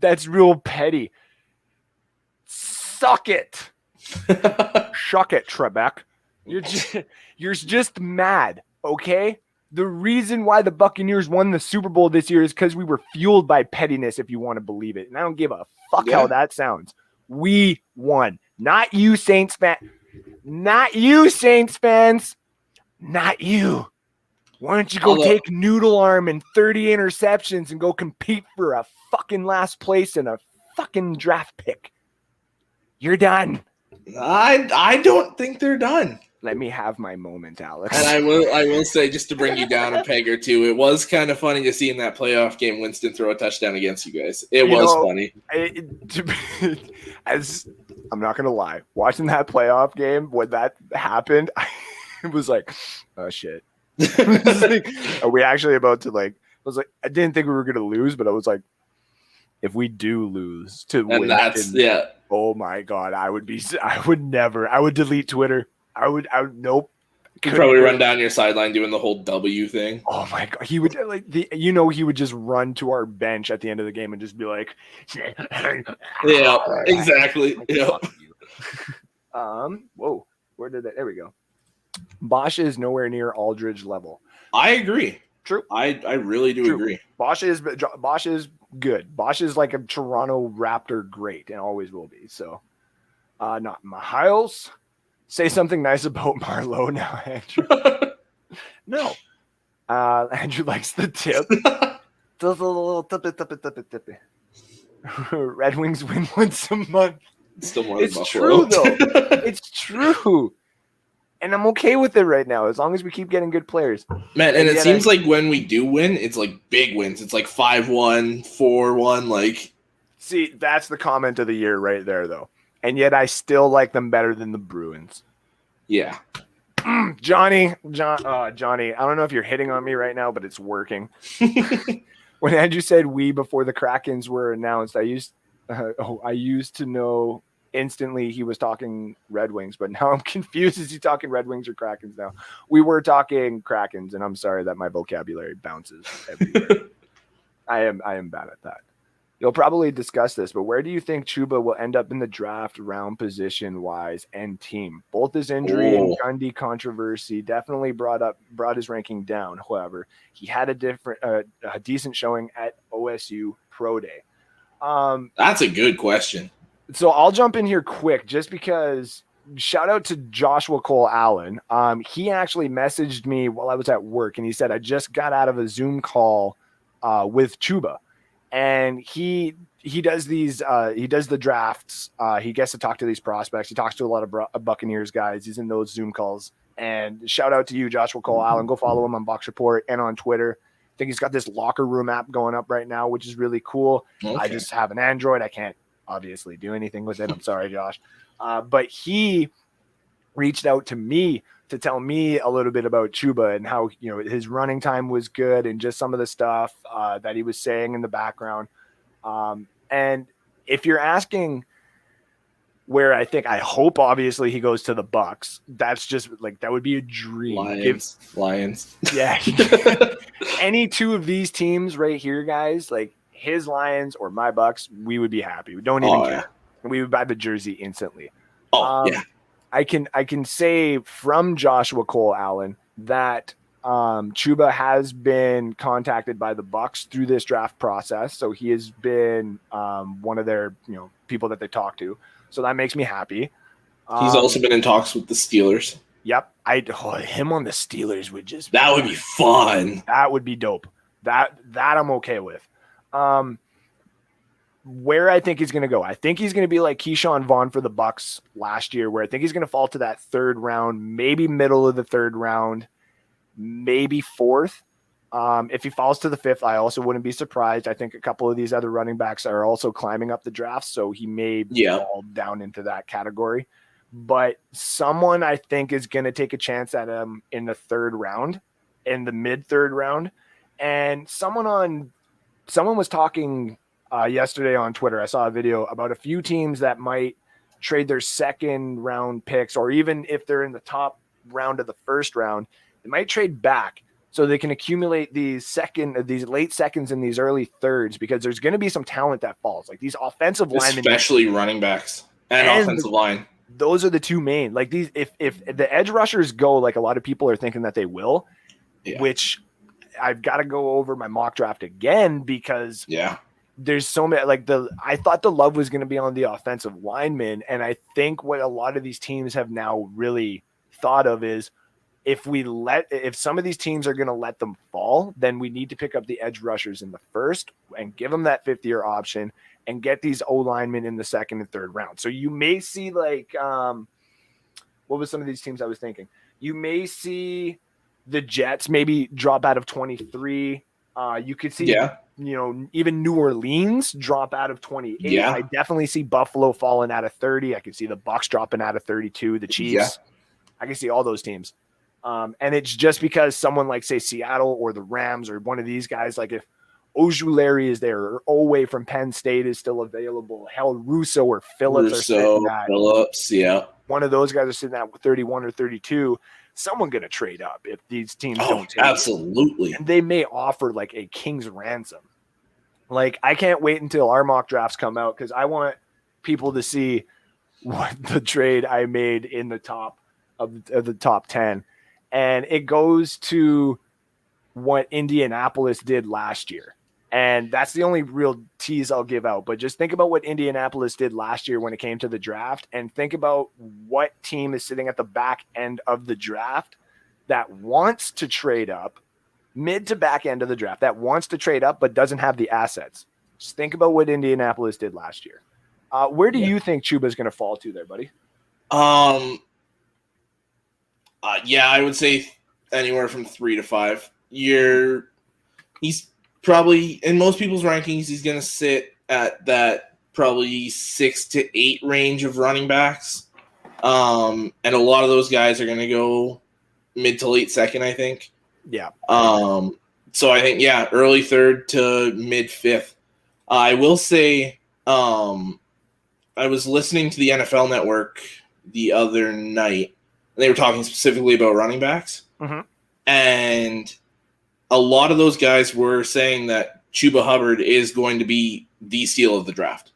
S1: that's real petty. Suck it. Shuck it, Trebek. You're just mad, okay? The reason why the Buccaneers won the Super Bowl this year is because we were fueled by pettiness, if you want to believe it. And I don't give a fuck how that sounds. We won. Not you, Saints fans. Not you, Saints fans. Not you. Why don't you go take Noodle Arm and 30 interceptions and go compete for a fucking last place and a fucking draft pick? You're done.
S2: I don't think they're done.
S1: Let me have my moment, Alex.
S2: And I will say, just to bring you down a peg or two, it was kind of funny to see in that playoff game Winston throw a touchdown against you guys. It was funny.
S1: I'm not gonna lie, watching that playoff game when that happened, it was like, oh shit. Are we actually about to like? I was like, I didn't think we were gonna lose, but I was like, if we do lose to win, oh my god, I would delete Twitter. I would nope.
S2: You'd probably run down your sideline doing the whole W thing.
S1: Oh my god, he would he would just run to our bench at the end of the game and just be like,
S2: yeah, exactly. Yeah.
S1: Whoa, where did that? There we go. Bosch is nowhere near Aldridge level.
S2: I agree.
S1: True.
S2: I really do agree.
S1: Bosch is good. Bosch is like a Toronto Raptor great and always will be. So, not Miles. Say something nice about Marleau now, Andrew. No. Andrew likes the tip. Does a little tippy. Red Wings win once a month.
S2: Still more than
S1: Buffalo. True, though. It's true. And I'm okay with it right now, as long as we keep getting good players.
S2: Man, and it seems like when we do win, it's like big wins. It's like 5-1, 4-1, like.
S1: See, that's the comment of the year right there, though. And yet I still like them better than the Bruins.
S2: Yeah.
S1: Johnny, I don't know if you're hitting on me right now, but it's working. When Andrew said we before the Krakens were announced, I used to know instantly he was talking Red Wings, but now I'm confused. Is he talking Red Wings or Krakens now? We were talking Krakens, and I'm sorry that my vocabulary bounces everywhere. I am bad at that. You'll probably discuss this, but where do you think Chuba will end up in the draft round position-wise and team? Both his injury and Gundy controversy definitely brought his ranking down. However, he had a decent showing at OSU Pro Day.
S2: That's a good question.
S1: So I'll jump in here quick just because shout out to Joshua Cole Allen. He actually messaged me while I was at work, and he said, I just got out of a Zoom call with Chuba. And he does these he does the drafts. He gets to talk to these prospects. He talks to a lot of Buccaneers guys. He's in those Zoom calls. And shout out to you, Joshua Cole Allen. Go follow him on Box Report and on Twitter. I think he's got this locker room app going up right now, which is really cool. Okay. I just have an Android. I can't obviously do anything with it. I'm sorry, Josh. But he reached out to me to tell me a little bit about Chuba and how, his running time was good and just some of the stuff that he was saying in the background. And if you're asking where I hope obviously he goes to the Bucks. That's just like, that would be a dream.
S2: Lions.
S1: Yeah. Any two of these teams right here, guys, like his Lions or my Bucks, we would be happy. We don't even care. We would buy the jersey instantly.
S2: Yeah.
S1: I can say from Joshua Cole Allen that Chuba has been contacted by the Bucks through this draft process. So he has been one of their people that they talk to. So that makes me happy.
S2: He's also been in talks with the Steelers.
S1: Yep. Him on the Steelers would just
S2: that would be fun.
S1: That would be dope. That I'm okay with. Where I think he's going to go, I think he's going to be like Keyshawn Vaughn for the Bucks last year, where I think he's going to fall to that third round, maybe middle of the third round, maybe fourth. If he falls to the fifth, I also wouldn't be surprised. I think a couple of these other running backs are also climbing up the draft, so he may fall down into that category. But someone I think is going to take a chance at him in the third round, in the mid third round. And someone was talking yesterday on Twitter. I saw a video about a few teams that might trade their second round picks, or even if they're in the top round of the first round, they might trade back so they can accumulate these late seconds and these early thirds, because there's going to be some talent that falls, like these offensive linemen,
S2: especially running backs and offensive line.
S1: Those are the two main, like these, if the edge rushers go, like a lot of people are thinking that they will, which I've got to go over my mock draft again, because there's so many, like I thought the love was going to be on the offensive linemen. And I think what a lot of these teams have now really thought of is, if some of these teams are going to let them fall, then we need to pick up the edge rushers in the first and give them that 5th-year option and get these O linemen in the second and third round. So you may see like, what was some of these teams I was thinking? You may see the Jets maybe drop out of 23. You could see, even New Orleans drop out of 28.
S2: Yeah.
S1: I definitely see Buffalo falling out of 30. I could see the Bucks dropping out of 32. The Chiefs. I can see all those teams. And it's just because someone like, say, Seattle or the Rams or one of these guys, like if Ojulari is there, or Owe from Penn State is still available, hell, Russo or Phillips are sitting at.
S2: Phillips, one
S1: of those guys are sitting at 31 or 32. Someone going to trade up if these teams don't take
S2: absolutely.
S1: it. And they may offer like a king's ransom. Like, I can't wait until our mock drafts come out, because I want people to see what the trade I made in the top of the top 10. And it goes to what Indianapolis did last year. And that's the only real tease I'll give out. But just think about what Indianapolis did last year when it came to the draft, and think about what team is sitting at the back end of the draft that wants to trade up, mid to back end of the draft, that wants to trade up but doesn't have the assets. Just think about what Indianapolis did last year. Where do you think Chuba is going to fall to there, buddy?
S2: I would say anywhere from 3 to 5. He's probably, in most people's rankings, he's going to sit at that probably 6 to 8 range of running backs. And a lot of those guys are going to go mid to late second, I think.
S1: Yeah.
S2: So I think, early third to mid fifth. I will say, I was listening to the NFL Network the other night, and they were talking specifically about running backs.
S1: Mm-hmm.
S2: And a lot of those guys were saying that Chuba Hubbard is going to be the steal of the draft.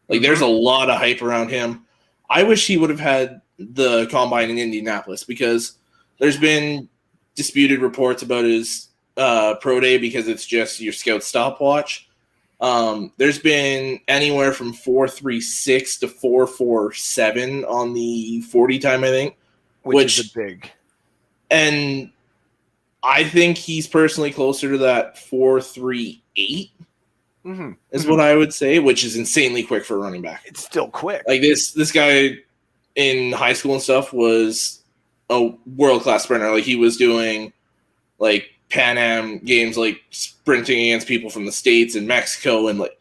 S2: Like, there's a lot of hype around him. I wish he would have had the combine in Indianapolis, because there's been disputed reports about his pro day, because it's just your scout stopwatch. There's been anywhere from 4.36 to 4.47 on the 40 time, I think.
S1: Which is a big.
S2: And I think he's personally closer to that 4.38 is what I would say, which is insanely quick for a running back.
S1: It's still quick.
S2: Like, this guy in high school and stuff was a world-class sprinter. Like, he was doing like Pan Am games, like sprinting against people from the States and Mexico, and like,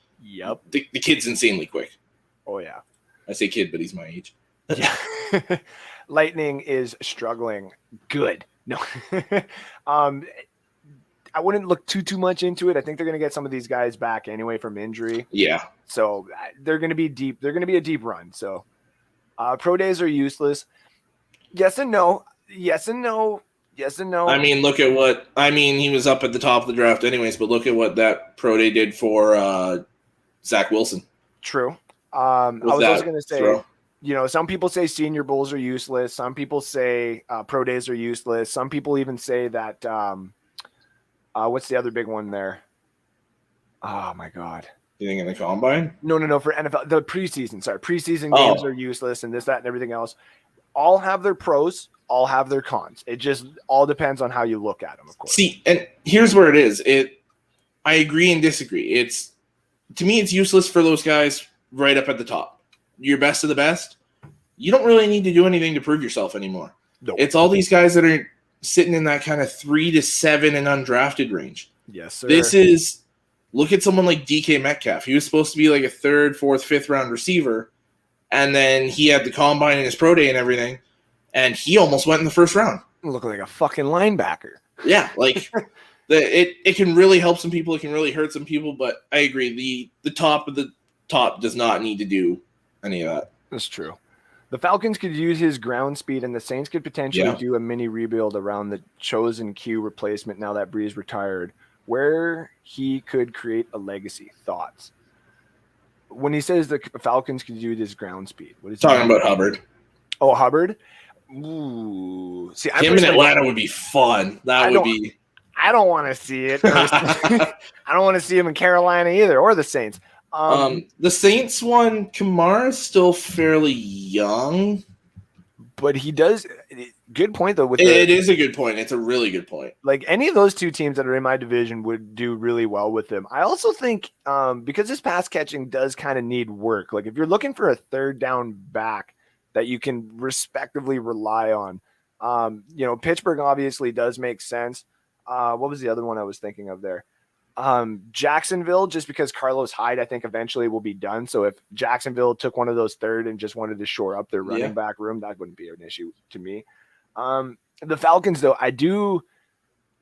S2: the kid's insanely quick.
S1: Oh yeah.
S2: I say kid, but he's my age.
S1: Yeah. Lightning is struggling. Good. No. I wouldn't look too much into it. I think they're going to get some of these guys back anyway from injury.
S2: Yeah.
S1: So they're going to be deep. They're going to be a deep run. So Pro days are useless. Yes and no. Yes and no. Yes and no.
S2: I mean, look at what he was up at the top of the draft, anyways. But look at what that pro day did for Zach Wilson.
S1: True. I was also going to say,
S2: throw.
S1: Some people say Senior Bowls are useless. Some people say pro days are useless. Some people even say that. What's the other big one there? Oh my God.
S2: You think in the combine?
S1: No. For NFL, the preseason. Sorry, preseason games are useless, and this, that, and everything else. All have their pros. All have their cons. It just all depends on how you look at them, of course.
S2: See, and here's where it is. I agree and disagree. To me, it's useless for those guys right up at the top. You're best of the best. You don't really need to do anything to prove yourself anymore.
S1: Nope.
S2: It's all these guys that are sitting in that kind of 3 to 7 and undrafted range.
S1: Yes, sir.
S2: Look at someone like DK Metcalf. He was supposed to be like a 3rd, 4th, 5th round receiver, and then he had the combine and his pro day and everything, and he almost went in the 1st round.
S1: Looking like a fucking linebacker.
S2: Yeah, like it can really help some people. It can really hurt some people, but I agree. The top of the top does not need to do any of that.
S1: That's true. The Falcons could use his ground speed, and the Saints could potentially do a mini rebuild around the chosen Q replacement now that Breeze retired, where he could create a legacy. Thoughts? When he says the Falcons could use his ground speed, what is he
S2: talking about? Hubbard.
S1: Oh, Hubbard. Ooh, see,
S2: him in Atlanta would be fun. I
S1: don't want to see it. I don't want to see him in Carolina either, or the Saints.
S2: The Saints one, Kamara's still fairly young,
S1: but he does. Good point though.
S2: It is a good point. It's a really good point.
S1: Like any of those two teams that are in my division would do really well with him. I also think because his pass catching does kind of need work. Like if you're looking for a 3rd down back that you can respectively rely on, Pittsburgh obviously does make sense. What was the other one I was thinking of there? Jacksonville, just because Carlos Hyde, I think eventually will be done. So if Jacksonville took one of those 3rd and just wanted to shore up their running back room, that wouldn't be an issue to me. The Falcons, though, I do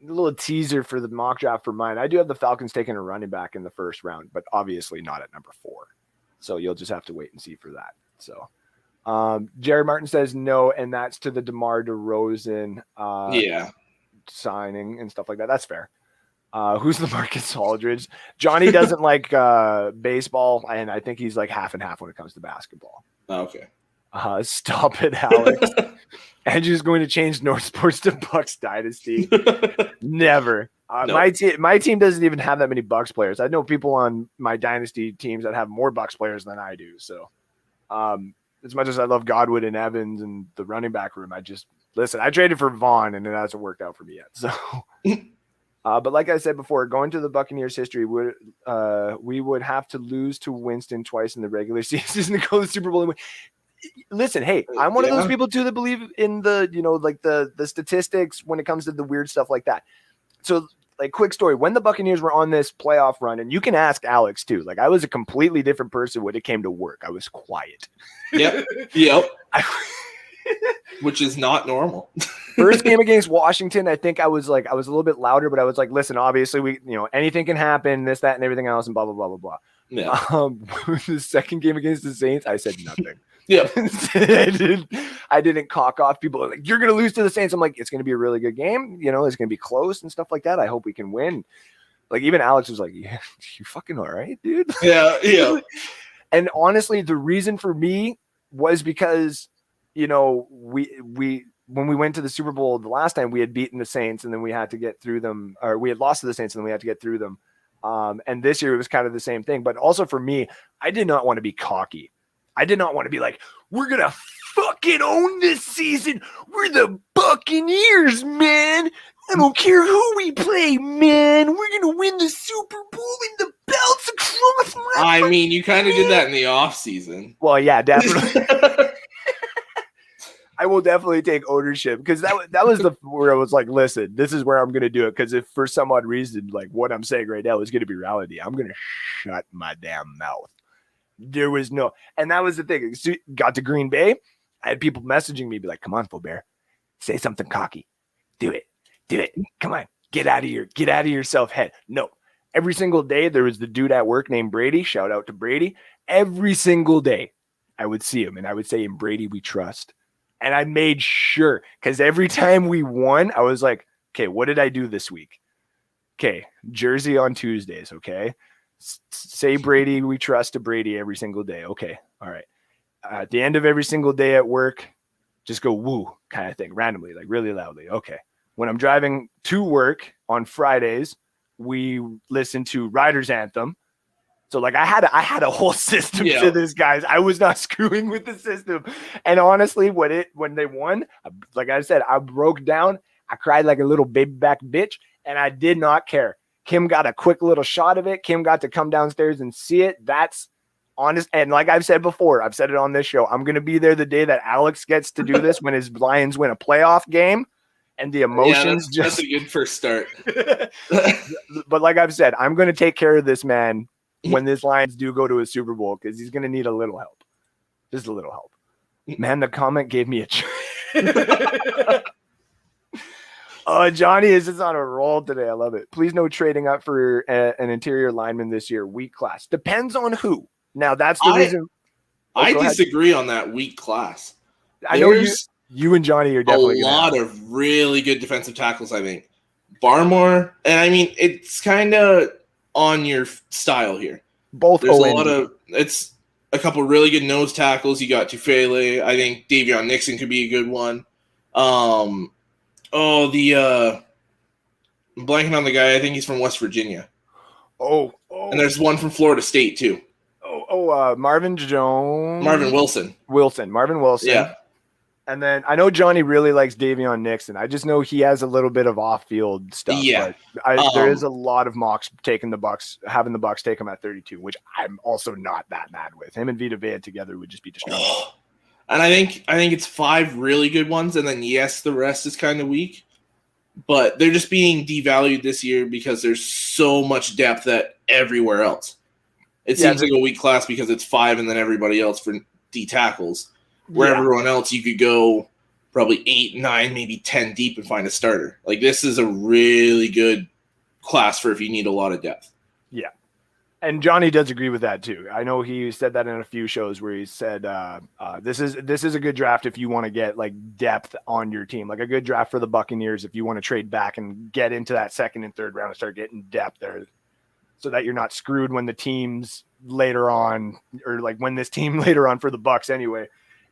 S1: a little teaser for the mock draft for mine. I do have the Falcons taking a running back in the 1st round, but obviously not at number 4. So you'll just have to wait and see for that. So Jerry Martin says no, and that's to the DeMar DeRozan signing and stuff like that. That's fair. Who's the Marcus Aldridge? Johnny doesn't like baseball, and I think he's like half and half when it comes to basketball.
S2: Okay.
S1: Stop it, Alex. Andrew's going to change North Sports to Bucks Dynasty. Never.
S2: No.
S1: My team doesn't even have that many Bucks players. I know people on my Dynasty teams that have more Bucks players than I do. So as much as I love Godwin and Evans and the running back room, I traded for Vaughn, and it hasn't worked out for me yet. So but like I said before, going to the Buccaneers history, we would have to lose to Winston twice in the regular season to go to the Super Bowl and win. Listen, hey, I'm one of those people too that believe in the, like the statistics when it comes to the weird stuff like that. So like quick story, when the Buccaneers were on this playoff run, and you can ask Alex too, like I was a completely different person when it came to work. I was quiet.
S2: Yep. Which is not normal.
S1: First game against Washington, I think I was a little bit louder, but I was like, listen, obviously we, anything can happen, this, that, and everything else, and blah, blah, blah, blah, blah.
S2: Yeah.
S1: The second game against the Saints, I said nothing.
S2: Yeah.
S1: I didn't cock off. People are like, you're going to lose to the Saints. I'm like, it's going to be a really good game. It's going to be close and stuff like that. I hope we can win. Like even Alex was like, yeah, you fucking all right, dude.
S2: Yeah.
S1: And honestly, the reason for me was because, when we went to the Super Bowl the last time, we had beaten the Saints and then we had to get through them, or we had lost to the Saints and then we had to get through them. And this year it was kind of the same thing. But also for me, I did not want to be cocky. I did not want to be like, we're going to fucking own this season. We're the Buccaneers, man. I don't care who we play, man. We're going to win the Super Bowl and the belts across my
S2: you kind of did that in the off season.
S1: Well, yeah, definitely. I will definitely take ownership because that was where I was like, listen, this is where I'm going to do it. Because if for some odd reason, like what I'm saying right now is going to be reality, I'm going to shut my damn mouth. There was no, and that was the thing. Got to Green Bay, I had people messaging me, be like, "Come on, Faubert, say something cocky, do it, come on, get out of your self head." No, every single day there was the dude at work named Brady. Shout out to Brady. Every single day, I would see him and I would say, "In Brady we trust." And I made sure, because every time we won, I was like, "Okay, what did I do this week? Okay, Jersey on Tuesdays. Okay, say Brady we trust to Brady every single day. Okay, all right. At the end of every single day at work, just go woo kind of thing, randomly, like really loudly. Okay. When I'm driving to work on Fridays, we listen to Riders Anthem. So like I had a whole system to this, guys. I was not screwing with the system. And honestly, when they won, like I said, I broke down. I cried like a little baby back bitch, and I did not care. Kim got a quick little shot of it. Kim got to come downstairs and see it. That's honest. And like I've said before, I've said it on this show, I'm going to be there the day that Alex gets to do this when his Lions win a playoff game. And the emotions
S2: that's a good first start.
S1: But like I've said, I'm going to take care of this man when this Lions do go to a Super Bowl, because he's going to need a little help. Just a little help. Man, the comment gave me a Johnny is just on a roll today. I love it. Please no trading up for an interior lineman this year. Weak class. Depends on who. Now, that's the reason.
S2: I disagree on that weak class.
S1: I know you and Johnny are definitely
S2: a lot of really good defensive tackles, I think. Barmore, and I mean, it's kind of on your style here. It's a couple really good nose tackles. You got Tufele. I think Davion Nixon could be a good one. I'm blanking on the guy. I think he's from West Virginia. And there's one from Florida State too.
S1: Marvin Jones.
S2: Marvin Wilson.
S1: Marvin Wilson.
S2: Yeah.
S1: And then I know Johnny really likes Davion Nixon. I just know he has a little bit of off-field stuff.
S2: Yeah.
S1: But there is a lot of mocks having the Bucs take him at 32, which I'm also not that mad with. Him and Vita Vea together would just be destructive.
S2: And I think it's 5 really good ones, and then the rest is kind of weak. But they're just being devalued this year because there's so much depth at everywhere else. It seems like a weak class because it's 5 and then everybody else for D tackles. Where everyone else, you could go probably 8, 9, maybe 10 deep and find a starter. Like, this is a really good class for if you need a lot of depth.
S1: Yeah. And Johnny does agree with that too. I know he said that in a few shows where he said, this is a good draft if you want to get like depth on your team, like a good draft for the Buccaneers if you want to trade back and get into that second and third round and start getting depth there, so that you're not screwed when the teams later on, or like when this team later on for the Bucs anyway,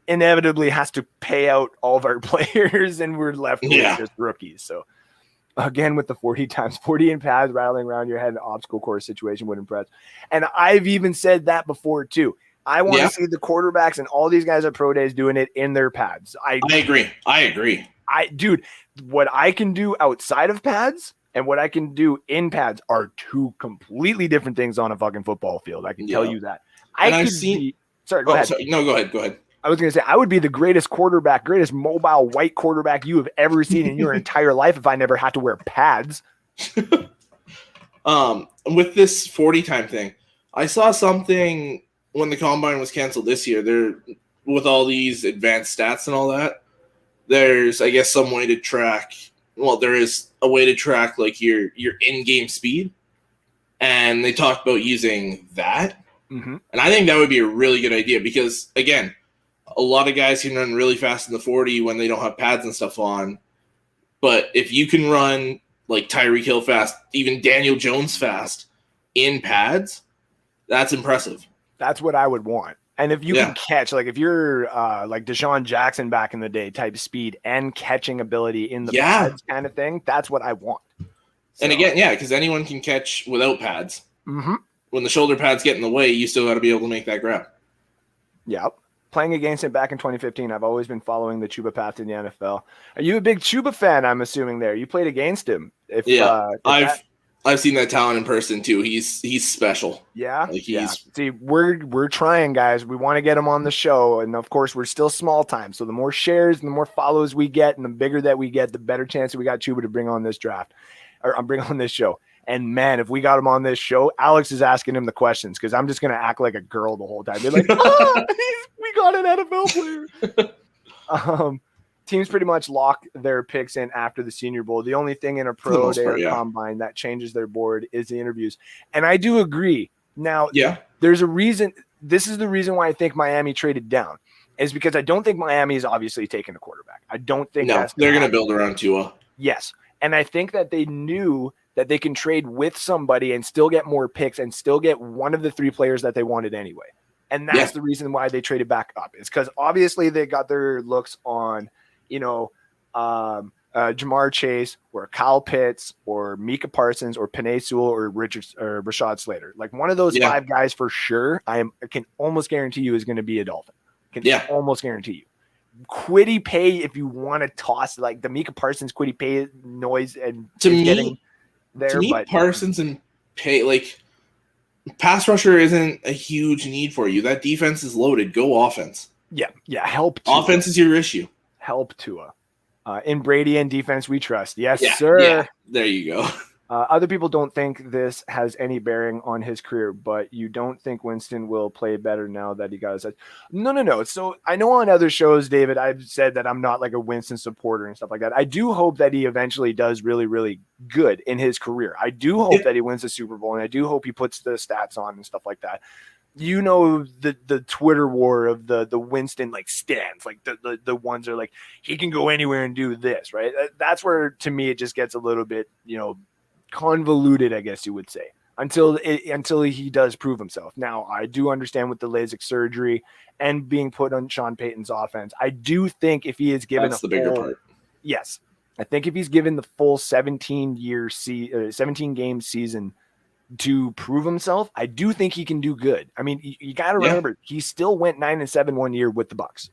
S1: inevitably has to pay out all of our players and we're left with just rookies. So again, with the 40 times 40 in pads rattling around your head, an obstacle course situation would impress. And I've even said that before too. I want to see the quarterbacks and all these guys at pro days doing it in their pads. I agree. Dude, what I can do outside of pads and what I can do in pads are 2 completely different things on a fucking football field. I can tell you that. Sorry, go ahead.
S2: No, go ahead.
S1: I was going to say, I would be the greatest mobile white quarterback you have ever seen in your entire life if I never had to wear pads.
S2: With this 40 time thing, I saw something when the combine was canceled this year. There, with all these advanced stats and all that, there's, I guess, some way to track. Well, there is a way to track like your in-game speed, and they talked about using that.
S1: Mm-hmm.
S2: And I think that would be a really good idea because, again, a lot of guys can run really fast in the 40 when they don't have pads and stuff on. But if you can run like Tyreek Hill fast, even Daniel Jones fast in pads, that's impressive.
S1: That's what I would want. And if you can catch, like if you're like Deshaun Jackson back in the day type speed and catching ability in the pads kind of thing, that's what I want. So.
S2: And again, because anyone can catch without pads.
S1: Mm-hmm.
S2: When the shoulder pads get in the way, you still got to be able to make that grab.
S1: Yep. Playing against him back in 2015, I've always been following the Chuba path in the NFL. Are you a big Chuba fan? I'm assuming there. You played against him.
S2: I've seen that talent in person too. He's special.
S1: Yeah. See, we're trying, guys. We want to get him on the show, and of course, we're still small time. So the more shares and the more follows we get, and the bigger that we get, the better chance that we got Chuba to bring on this draft, or bring on this show. And man, if we got him on this show, Alex is asking him the questions because I'm just gonna act like a girl the whole time. Be like, we got an NFL player. Teams pretty much lock their picks in after the Senior Bowl. The only thing in a pro day or combine that changes their board is the interviews. And I do agree. Now, there's a reason. this is the reason why I think Miami traded down, is because I don't think Miami is obviously taking a quarterback. I don't think
S2: they're going to build around Tua.
S1: Yes. And I think that they knew that they can trade with somebody and still get more picks and still get one of the 3 players that they wanted anyway. And that's the reason why they traded back up. It's because obviously they got their looks on, Jamar Chase or Kyle Pitts or Micah Parsons or Penei Sewell or Rashad Slater. Like one of those 5 guys for sure, I can almost guarantee you is going to be a Dolphin. Almost guarantee you. Quiddy Pay, if you want to toss like the Micah Parsons Quiddy Pay noise and getting there. But
S2: Parsons and Pay, like pass rusher isn't a huge need for you. That defense is loaded. Go offense.
S1: Yeah. Help Tua.
S2: Offense is your issue.
S1: Help Tua. In Brady and defense, we trust. Yes, sir.
S2: Yeah, there you go.
S1: Other people don't think this has any bearing on his career, but you don't think Winston will play better now that he got his head? No. So I know on other shows, David, I've said that I'm not like a Winston supporter and stuff like that. I do hope that he eventually does really, really good in his career. I do hope that he wins the Super Bowl, and I do hope he puts the stats on and stuff like that. The Twitter war of the Winston like stands, like the ones are like he can go anywhere and do this, right? That's where to me it just gets a little bit convoluted, I guess you would say, until he does prove himself. Now I do understand with the LASIK surgery and being put on Sean Payton's offense, I do think if he is given
S2: the bigger part.
S1: Yes, I think if he's given the full 17 game season to prove himself, I do think he can do good. I mean, you got to remember, he still went 9-7 one year with the Bucs.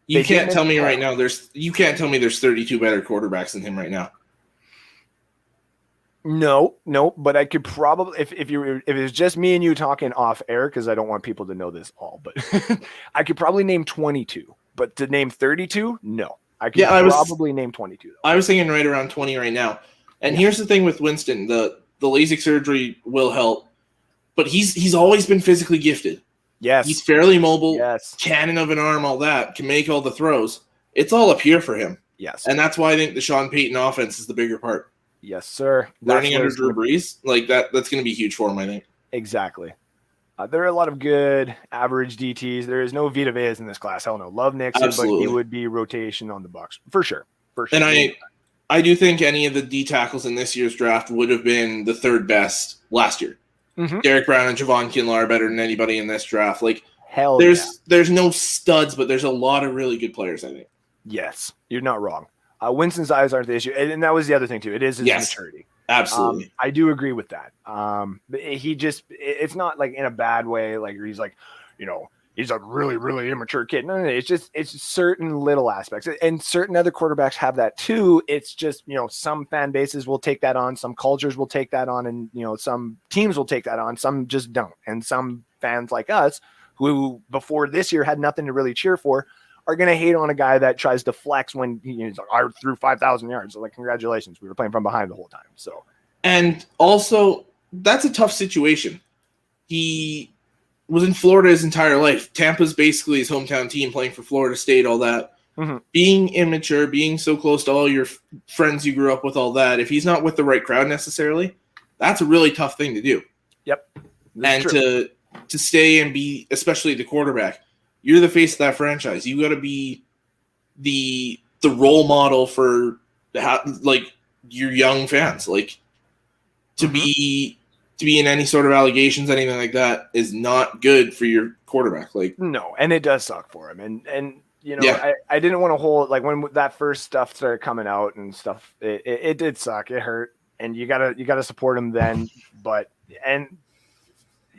S2: You can't tell me right now there's 32 better quarterbacks than him right now.
S1: No, but I could probably, if it was just me and you talking off air, because I don't want people to know this all, but I could probably name 22. But to name 32, no. I could probably name 22. Though.
S2: I was thinking right around 20 right now. And here's the thing with Winston, the LASIK surgery will help, but he's always been physically gifted.
S1: Yes.
S2: He's fairly mobile,
S1: yes.
S2: Cannon of an arm, all that, can make all the throws. It's all up here for him.
S1: Yes.
S2: And that's why I think the Sean Payton offense is the bigger part.
S1: Yes, sir.
S2: Learning under Drew Brees, like that's going to be huge for him, I think.
S1: Exactly. There are a lot of good average DTs. There is no Vita Veas in this class. Hell no. Love Nixon,
S2: Absolutely.
S1: But he would be rotation on the Bucs. For sure.
S2: And I do think any of the D tackles in this year's draft would have been the 3rd best last year.
S1: Mm-hmm.
S2: Derek Brown and Javon Kinlaw are better than anybody in this draft. Like, there's no studs, but there's a lot of really good players, I think.
S1: Yes, you're not wrong. Winston's eyes aren't the issue. And that was the other thing, too. It is his maturity.
S2: Absolutely.
S1: I do agree with that. But it's not like in a bad way. Like he's like, he's a really, really immature kid. No, it's certain little aspects, and certain other quarterbacks have that too. It's just, some fan bases will take that on, some cultures will take that on, and, some teams will take that on, some just don't. And some fans like us who before this year had nothing to really cheer for are going to hate on a guy that tries to flex when he's like, I threw 5,000 yards. So like, congratulations. We were playing from behind the whole time. So,
S2: and also that's a tough situation. He was in Florida his entire life. Tampa's basically his hometown team, playing for Florida State, all that.
S1: Mm-hmm.
S2: Being immature, being so close to all your friends you grew up with, all that. If he's not with the right crowd necessarily, that's a really tough thing to do.
S1: Yep.
S2: And true. to stay and be, especially the quarterback, you're the face of that franchise. You got to be the role model for like your young fans. Like to be in any sort of allegations, anything like that is not good for your quarterback. Like
S1: no, and it does suck for him. And I didn't want to hold, like, when that first stuff started coming out and stuff, it did suck. It hurt, and you gotta support him then. But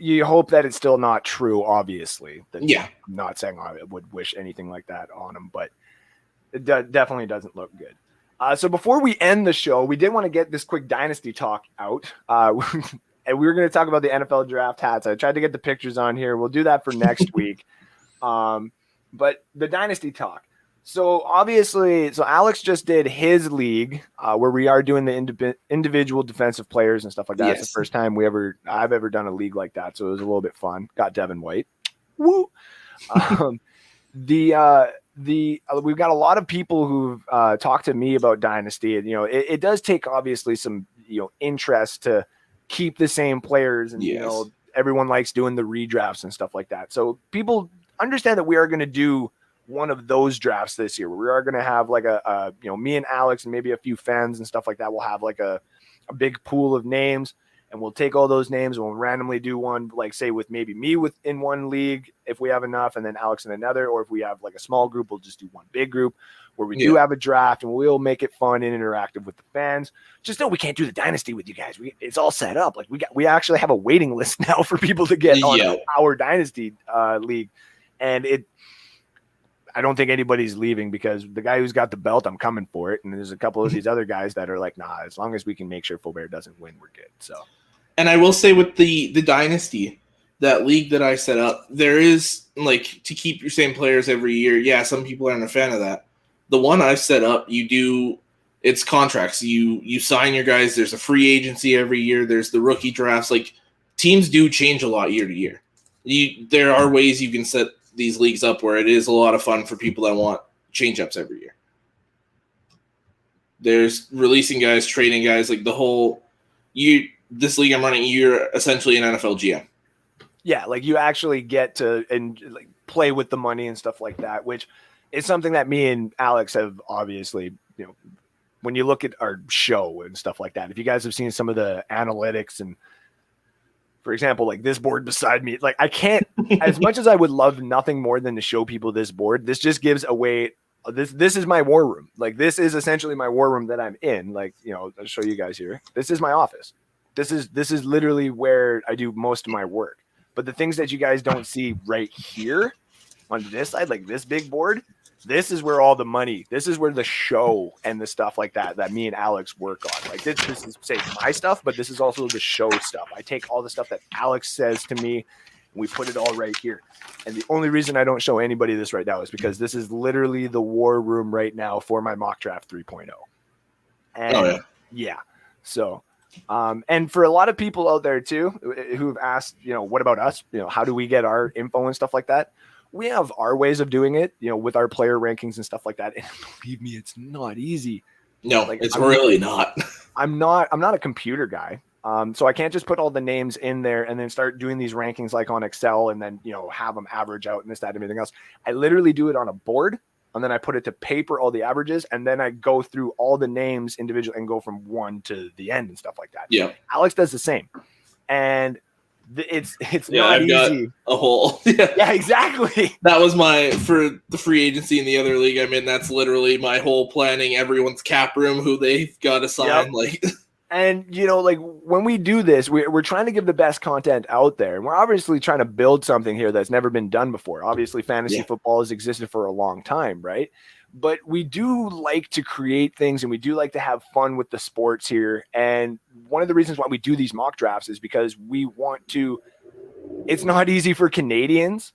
S1: you hope that it's still not true, obviously. I'm not saying I would wish anything like that on him, but it definitely doesn't look good. So before we end the show, we did want to get this quick Dynasty talk out. And we were going to talk about the NFL draft hats. I tried to get the pictures on here. We'll do that for next week. But the Dynasty talk. So obviously, Alex just did his league where we are doing the individual defensive players and stuff like that.
S2: Yes.
S1: It's the first time I've ever done a league like that. So it was a little bit fun. Got Devin White. Woo. We've got a lot of people who've talked to me about Dynasty. And, it does take obviously some, interest to keep the same players and, everyone likes doing the redrafts and stuff like that. So people understand that we are going to do one of those drafts this year. We are going to have like a me and Alex and maybe a few fans and stuff like that. We'll have like a big pool of names, and we'll take all those names and we'll randomly do one, like say with maybe me within one league if we have enough, and then Alex in another, or if we have like a small group, we'll just do one big group where we do have a draft, and we'll make it fun and interactive with the fans. Just know we can't do the Dynasty with you guys. It's all set up. Like we actually have a waiting list now for people to get on our Dynasty league, and I don't think anybody's leaving, because the guy who's got the belt, I'm coming for it. And there's a couple of these other guys that are like, nah, as long as we can make sure Faubert doesn't win, we're good. So,
S2: and I will say with the Dynasty, that league that I set up, there is like to keep your same players every year. Yeah, some people aren't a fan of that. The one I've set up, it's contracts. You sign your guys. There's a free agency every year. There's the rookie drafts. Like teams do change a lot year to year. There are ways you can set these leagues up where it is a lot of fun for people that want change-ups every year. There's releasing guys, trading guys, like this league I'm running, you're essentially an NFL GM.
S1: Yeah, like you actually get to like play with the money and stuff like that, which is something that me and Alex have obviously, when you look at our show and stuff like that, if you guys have seen some of the analytics and, for example, like this board beside me, like I can't, as much as I would love nothing more than to show people this board, this just gives away, this is my war room. Like this is essentially my war room that I'm in. Like, I'll show you guys here. This is my office. This is literally where I do most of my work. But the things that you guys don't see right here on this side, like this big board, this is where all the money, this is where the show and the stuff like that me and Alex work on. Like this is say my stuff, but this is also the show stuff. I take all the stuff that Alex says to me and we put it all right here. And the only reason I don't show anybody this right now is because this is literally the war room right now for my mock draft 3.0. And yeah. So, and for a lot of people out there too, who've asked, what about us? How do we get our info and stuff like that? We have our ways of doing it, with our player rankings and stuff like that. And believe me, it's not easy.
S2: No, it's really not.
S1: I'm not a computer guy. So I can't just put all the names in there and then start doing these rankings like on Excel and then, have them average out and this, that, and everything else. I literally do it on a board and then I put it to paper, all the averages, and then I go through all the names individually and go from one to the end and stuff like that.
S2: Yeah.
S1: Alex does the same. And it's not easy.
S2: Got a whole
S1: yeah, exactly.
S2: That was for the free agency in the other league I'm in. That's literally my whole planning everyone's cap room, who they've got to sign. Like,
S1: and like when we do this, we're trying to give the best content out there, and we're obviously trying to build something here that's never been done before. Obviously, fantasy football has existed for a long time, right? But we do like to create things and we do like to have fun with the sports here. And one of the reasons why we do these mock drafts is because we want to, it's not easy for Canadians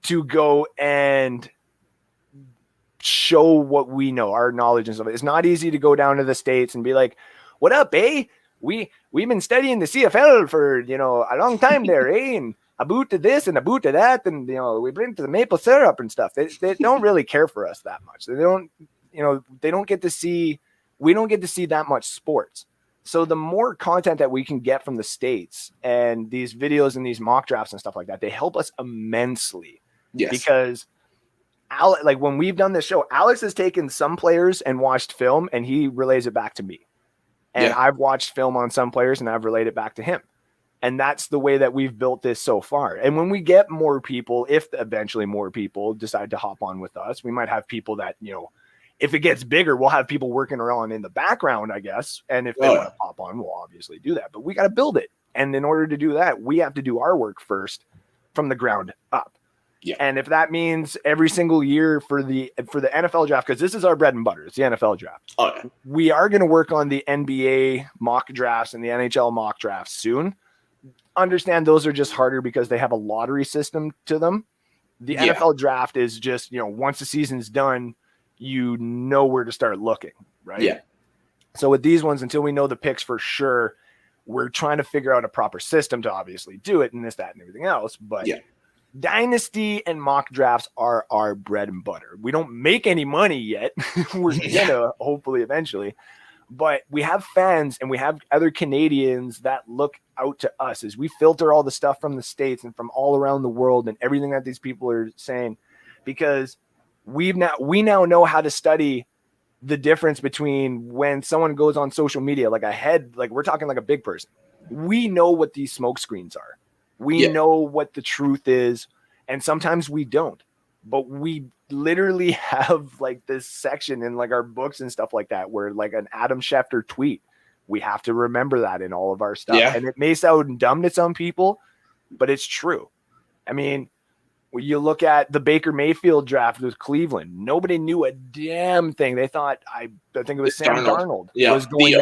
S1: to go and show what we know, our knowledge and stuff. It's not easy to go down to the States and be like, what up, eh? We've been studying the CFL for, a long time there, eh? And a boot to this and a boot to that, and we bring to the maple syrup and stuff. They don't really care for us that much. They don't get to see. We don't get to see that much sports. So the more content that we can get from the States and these videos and these mock drafts and stuff like that, they help us immensely.
S2: Yes.
S1: Because like when we've done this show, Alex has taken some players and watched film, and he relays it back to me. And I've watched film on some players, and I've relayed it back to him. And that's the way that we've built this so far. And when we get more people, if eventually more people decide to hop on with us, we might have people that, if it gets bigger, we'll have people working around in the background, I guess. And if they want to pop on, we'll obviously do that. But we got to build it. And in order to do that, we have to do our work first from the ground up.
S2: Yeah.
S1: And if that means every single year for the NFL draft, because this is our bread and butter, it's the NFL draft.
S2: Oh, yeah.
S1: We are going to work on the NBA mock drafts and the NHL mock drafts soon. Understand those are just harder because they have a lottery system to them. The NFL draft is just, once the season's done, where to start looking, right?
S2: Yeah.
S1: So with these ones, until we know the picks for sure, we're trying to figure out a proper system to obviously do it and this, that, and everything else. But Dynasty and mock drafts are our bread and butter. We don't make any money yet. We're gonna hopefully eventually. But we have fans and we have other Canadians that look out to us as we filter all the stuff from the States and from all around the world and everything that these people are saying, because we now know how to study the difference between when someone goes on social media, like we're talking like a big person. We know what these smoke screens are. We know what the truth is. And sometimes we don't, but we literally have like this section in like our books and stuff like that, where like an Adam Schefter tweet, we have to remember that in all of our stuff. And it may sound dumb to some people, but it's true. I mean, when you look at the Baker Mayfield draft with Cleveland, nobody knew a damn thing. They thought, I think it was Sam Darnold.
S2: Yeah,
S1: was going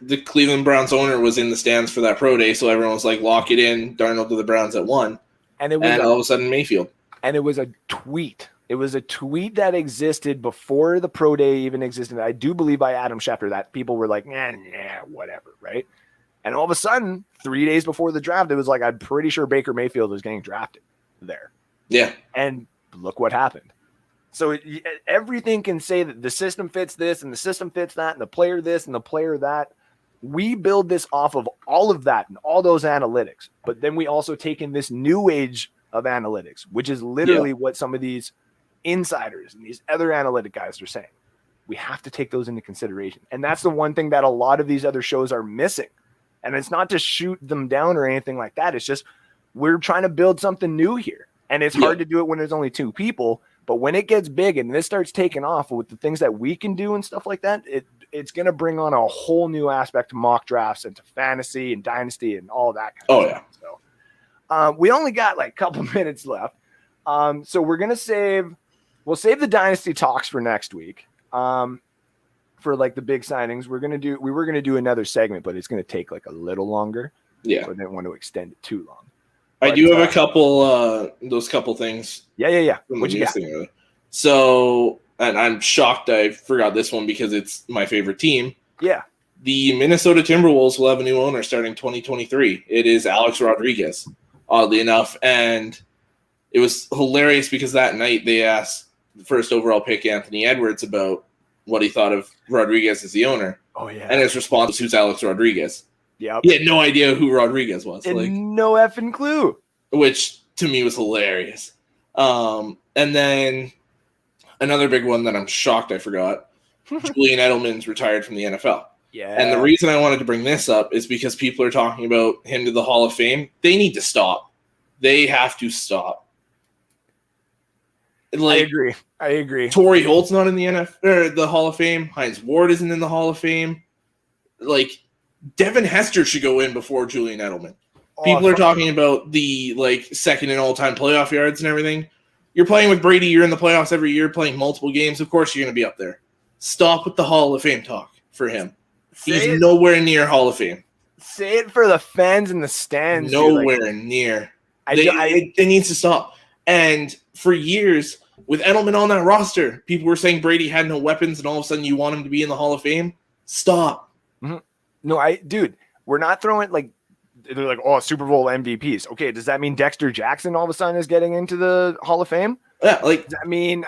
S2: the Cleveland Browns owner was in the stands for that pro day, so everyone was like, lock it in, Darnold to the Browns at 1. And all of a sudden Mayfield. And
S1: it was a tweet. It was a tweet that existed before the pro day even existed. I do believe by Adam Schefter that people were like, nah, whatever, right? And all of a sudden, 3 days before the draft, it was like, I'm pretty sure Baker Mayfield was getting drafted there.
S2: Yeah.
S1: And look what happened. So everything can say that the system fits this and the system fits that and the player this and the player that. We build this off of all of that and all those analytics. But then we also take in this new age of analytics, which is literally what some of these insiders and these other analytic guys are saying. We have to take those into consideration. And that's the one thing that a lot of these other shows are missing. And it's not to shoot them down or anything like that. It's just we're trying to build something new here. And it's hard to do it when there's only 2 people. But when it gets big and this starts taking off with the things that we can do and stuff like that, it's going to bring on a whole new aspect to mock drafts and to fantasy and dynasty and all that kind of stuff. So we only got like a couple minutes left. So we're going to we'll save the dynasty talks for next week. For like the big signings, we were going to do another segment, but it's going to take like a little longer. Yeah. So I didn't want to extend it too long.
S2: I do have a couple, those couple things.
S1: Yeah. What you got?
S2: So, and I'm shocked I forgot this one because it's my favorite team.
S1: Yeah.
S2: The Minnesota Timberwolves will have a new owner starting 2023. It is Alex Rodriguez, oddly enough. And it was hilarious because that night they asked the first overall pick, Anthony Edwards, about what he thought of Rodriguez as the owner.
S1: Oh, yeah.
S2: And his response was, who's Alex Rodriguez?
S1: Yep.
S2: He had no idea who Rodriguez was.
S1: No effing clue.
S2: Which to me was hilarious. And then another big one that I'm shocked I forgot. Julian Edelman's retired from the NFL.
S1: Yeah.
S2: And the reason I wanted to bring this up is because people are talking about him to the Hall of Fame. They need to stop. They have to stop.
S1: Like, I agree.
S2: Torrey Holt's not in the NFL or the Hall of Fame. Hines Ward isn't in the Hall of Fame. Like, Devin Hester should go in before Julian Edelman. People are talking about the second in all-time playoff yards and everything. You're playing with Brady. You're in the playoffs every year, playing multiple games. Of course, you're going to be up there. Stop with the Hall of Fame talk for him. He's nowhere near Hall of Fame.
S1: Say it for the fans in the stands.
S2: Nowhere near. It needs to stop. And for years, with Edelman on that roster, people were saying Brady had no weapons, and all of a sudden you want him to be in the Hall of Fame. Stop.
S1: Mm-hmm. No, dude, we're not throwing they're like, oh, Super Bowl MVPs. Okay, does that mean Dexter Jackson all of a sudden is getting into the Hall of Fame?
S2: Yeah,
S1: does that mean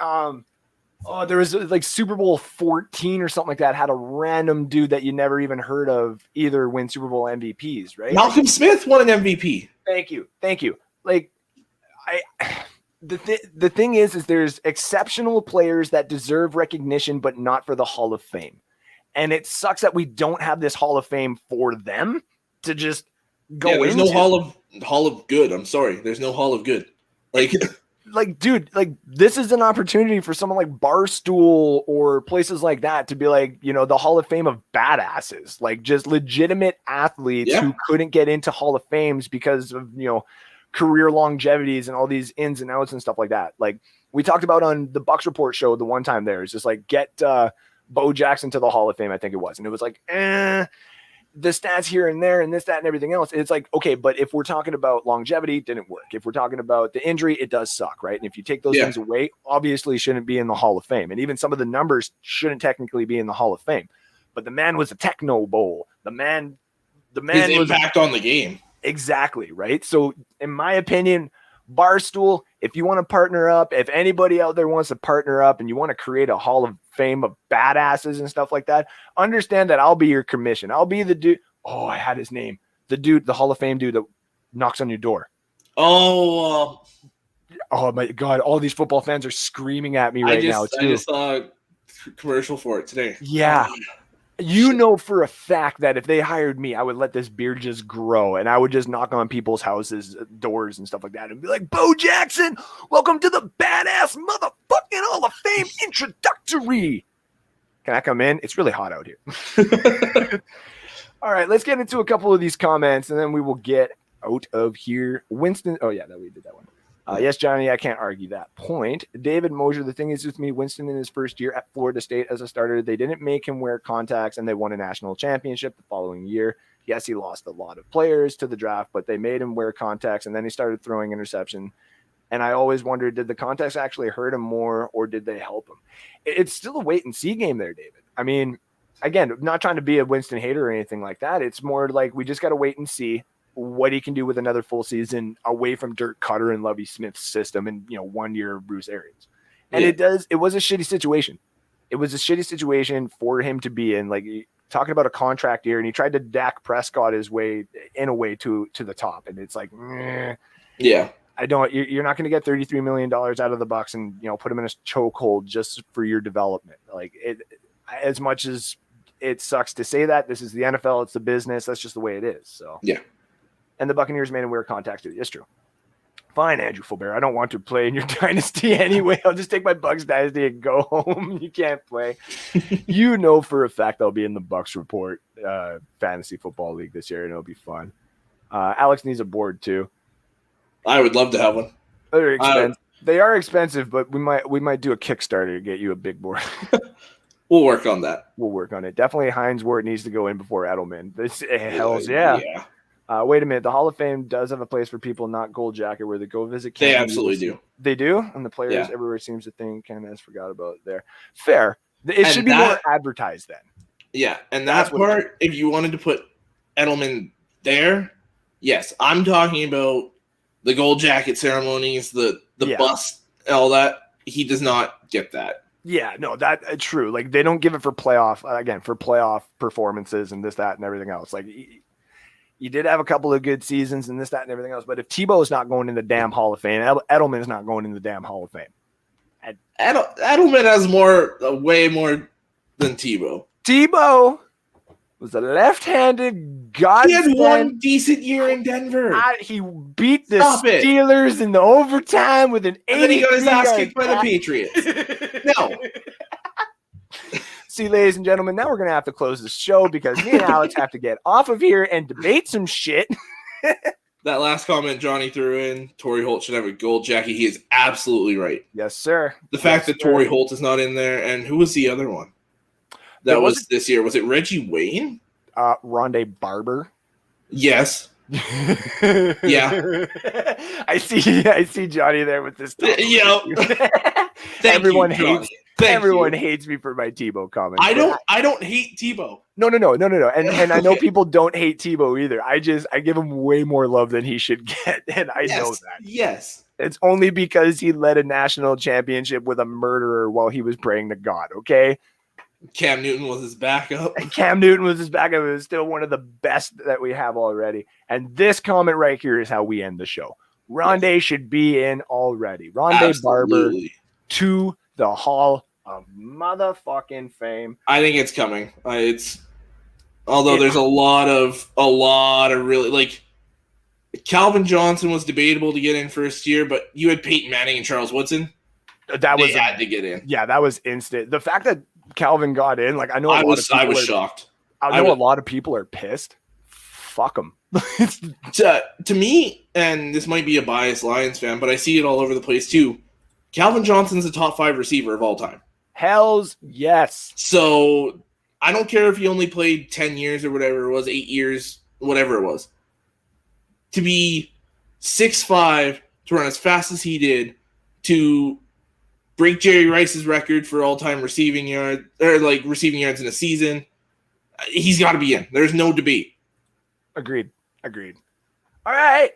S1: there was Super Bowl 14 or something like that had a random dude that you never even heard of either win Super Bowl MVPs, right?
S2: Malcolm Smith won an MVP.
S1: Thank you. The thing is there's exceptional players that deserve recognition, but not for the Hall of Fame. And it sucks that we don't have this Hall of Fame for them to just go into.
S2: There's no Hall of Good. I'm sorry. There's no Hall of Good.
S1: Dude, this is an opportunity for someone like Barstool or places like that to be the Hall of Fame of badasses, just legitimate athletes who couldn't get into Hall of Fames because of, career longevities and all these ins and outs and stuff like that. We talked about on the Bucks Report show the one time there. It's just get Bo Jackson to the Hall of Fame, I think it was. And it was the stats here and there and this, that, and everything else. It's okay, but if we're talking about longevity, it didn't work. If we're talking about the injury, it does suck, right? And if you take those things away, obviously shouldn't be in the Hall of Fame. And even some of the numbers shouldn't technically be in the Hall of Fame. But the man was a Techno Bowl. The man
S2: his impact on the game.
S1: Exactly, right? So in my opinion, Barstool, if you want to partner up, if anybody out there wants to partner up and you want to create a Hall of Fame of badasses and stuff like that, understand that I'll be your commission. I'll be the dude. Oh, I had his name. The Hall of Fame dude that knocks on your door.
S2: Oh
S1: my God. All these football fans are screaming at me right now, too.
S2: I just saw a commercial for it today.
S1: Yeah. You know for a fact that if they hired me, I would let this beard just grow and I would just knock on people's houses, doors and stuff like that and be like, Bo Jackson, welcome to the badass motherfucking Hall of Fame introductory. Can I come in? It's really hot out here. All right, let's get into a couple of these comments and then we will get out of here. Winston. Oh, yeah, no, we did that one. Yes, Johnny, I can't argue that point. David Mosier, the thing is with me, Winston in his first year at Florida State as a starter, they didn't make him wear contacts and they won a national championship the following year. Yes, he lost a lot of players to the draft, but they made him wear contacts and then he started throwing interception. And I always wondered, did the contacts actually hurt him more or did they help him? It's still a wait and see game there, David. I mean, again, not trying to be a Winston hater or anything like that. It's more like we just got to wait and see what he can do with another full season away from Dirk Cutter and Lovie Smith's system and 1 year of Bruce Arians. And it was a shitty situation. It was a shitty situation for him to be in, like talking about a contract year, and he tried to Dak Prescott his way in a way to the top. And it's like,
S2: yeah,
S1: you're not going to get $33 million out of the Bucs and, put him in a chokehold just for your development. Like as much as it sucks to say that, this is the NFL, it's the business. That's just the way it is. So,
S2: yeah.
S1: And the Buccaneers made him wear contacts. It's true. Fine, Andrew Fulbert. I don't want to play in your dynasty anyway. I'll just take my Bucs dynasty and go home. You can't play. You know for a fact I'll be in the Bucs Report fantasy football league this year, and it'll be fun. Alex needs a board too.
S2: I would love to have one.
S1: They're expensive. They are expensive, but we might do a Kickstarter to get you a big board.
S2: We'll work on that.
S1: We'll work on it. Definitely Hines Ward needs to go in before Edelman. Hells yeah. Wait a minute. The Hall of Fame does have a place for people not gold jacket where they go visit.
S2: They absolutely do.
S1: They do? And the players everywhere seems to think Ken has forgot about it there. Fair. It should be more advertised then.
S2: Yeah. And that part, if you wanted to put Edelman there, yes. I'm talking about the gold jacket ceremonies, the bust, all that. He does not get that.
S1: Yeah, no, that's true. Like they don't give it for playoff performances and this, that, and everything else. Like you did have a couple of good seasons and this, that, and everything else. But if Tebow's not going in the damn Hall of Fame, Edelman's not going in the damn Hall of Fame.
S2: Edelman has way more than Tebow.
S1: Tebow was a left-handed god.
S2: He had one decent year in Denver.
S1: He beat the Steelers in the overtime with an 80.
S2: And then he got his ass kicked by the Patriots. No.
S1: See, ladies and gentlemen, now we're going to have to close the show because me and Alex have to get off of here and debate some shit.
S2: That last comment Johnny threw in, Torrey Holt should have a gold jacket. He is absolutely right.
S1: Yes, sir.
S2: The fact that Torrey Holt is not in there, and who was the other one? That was this year. Was it Reggie Wayne?
S1: Rondé Barber.
S2: Yes. Yeah.
S1: I see Johnny there with this. Everyone hates me for my Tebow comment.
S2: I don't hate Tebow.
S1: No. And I know people don't hate Tebow either. I give him way more love than he should get, and I know that.
S2: Yes.
S1: It's only because he led a national championship with a murderer while he was praying to God, okay?
S2: Cam Newton was his backup.
S1: And Cam Newton was his backup. It was still one of the best that we have already. And this comment right here is how we end the show. Rondé should be in already. Rondé Barber to the Hall of motherfucking Fame.
S2: I think it's coming. There's a lot of really, like, Calvin Johnson was debatable to get in first year, but you had Peyton Manning and Charles Woodson. They had to get in.
S1: Yeah, that was instant. The fact that Calvin got in, like, I was
S2: shocked.
S1: I know a lot of people are pissed. Fuck them.
S2: To me, and this might be a biased Lions fan, but I see it all over the place too. Calvin Johnson's a top 5 receiver of all time.
S1: Hells yes.
S2: So I don't care if he only played 10 years or whatever it was, 8 years, whatever it was. To be 6'5", to run as fast as he did, to break Jerry Rice's record for all-time receiving yards in a season, he's got to be in. There's no debate.
S1: Agreed. All right.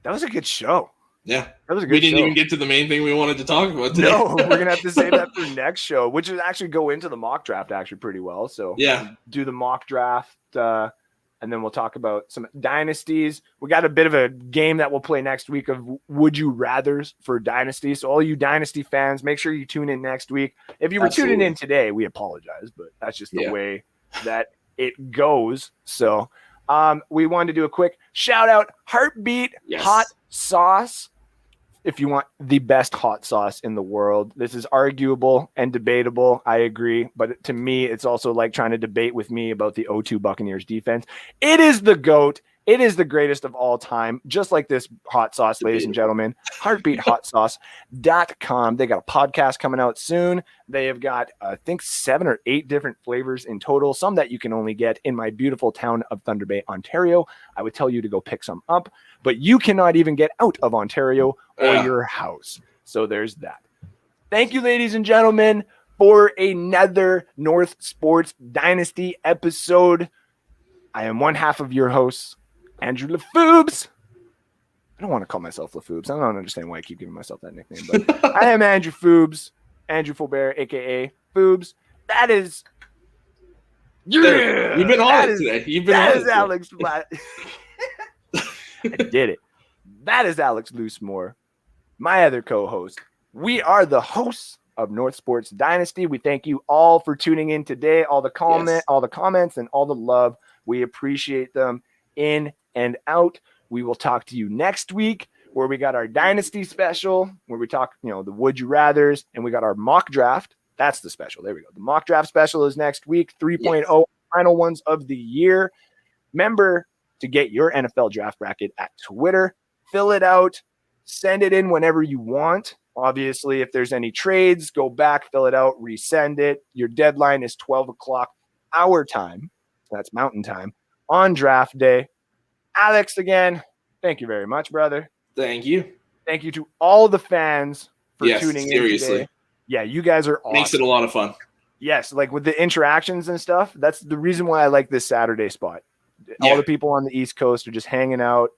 S1: That was a good show.
S2: Yeah.
S1: That was a good
S2: We didn't
S1: show.
S2: even get to the main thing we wanted to talk about today.
S1: No, we're going to have to save that for next show, which is actually go into the mock draft actually pretty well. So
S2: Yeah.
S1: do the mock draft, and then we'll talk about some dynasties. We got a bit of a game that we'll play next week of Would You Rathers for Dynasty. So all you Dynasty fans, make sure you tune in next week. If you were tuning in today, we apologize, but that's just the way that it goes. So we wanted to do a quick shout out, Heartbeat Hot Sauce. If you want the best hot sauce in the world, this is arguable and debatable. I agree. But to me, it's also like trying to debate with me about the 0-2 Buccaneers defense. It is the GOAT. It is the greatest of all time. Just like this hot sauce, ladies and gentlemen. HeartbeatHotSauce.com. They got a podcast coming out soon. They have got, I think, 7 or 8 different flavors in total. Some that you can only get in my beautiful town of Thunder Bay, Ontario. I would tell you to go pick some up. But you cannot even get out of Ontario or your house. So there's that. Thank you, ladies and gentlemen, for another North Sports Dynasty episode. I am one half of your hosts, Andrew LaFoobs. I don't want to call myself LaFoobs. I don't understand why I keep giving myself that nickname, but I am Andrew Foobs, Andrew Faubert, a.k.a. Foobs. That is...
S2: Yeah! You've been on it today.
S1: That is Alex... I did it. That is Alex Loosemore, my other co-host. We are the hosts of North Sports Dynasty. We thank you all for tuning in today. All the comments and all the love. We appreciate them in and out. We will talk to you next week where we got our Dynasty special, where we talk, the Would You Rathers, and we got our mock draft. That's the special. There we go. The mock draft special is next week. 3.0 final ones of the year. Remember to get your NFL draft bracket at Twitter. Fill it out. Send it in whenever you want. Obviously, if there's any trades, go back, fill it out, resend it. Your deadline is 12 o'clock our time. That's Mountain Time on draft day. Alex, again, thank you very much, brother.
S2: Thank you.
S1: Thank you to all the fans for tuning in today. Yeah, you guys are awesome.
S2: Makes it a lot of fun.
S1: Yes, like with the interactions and stuff. That's the reason why I like this Saturday spot. All the people on the East Coast are just hanging out,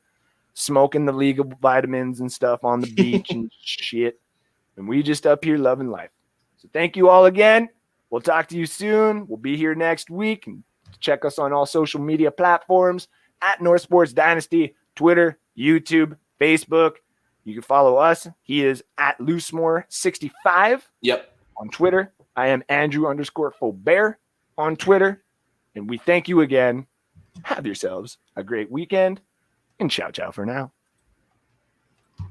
S1: smoking the League of Vitamins and stuff on the beach and shit. And we just up here loving life. So thank you all again. We'll talk to you soon. We'll be here next week. And check us on all social media platforms at North Sports Dynasty, Twitter, YouTube, Facebook. You can follow us. He is at Loosemore65.
S2: Yep.
S1: On Twitter. I am Andrew_Faubert on Twitter. And we thank you again. Have yourselves a great weekend, and ciao for now.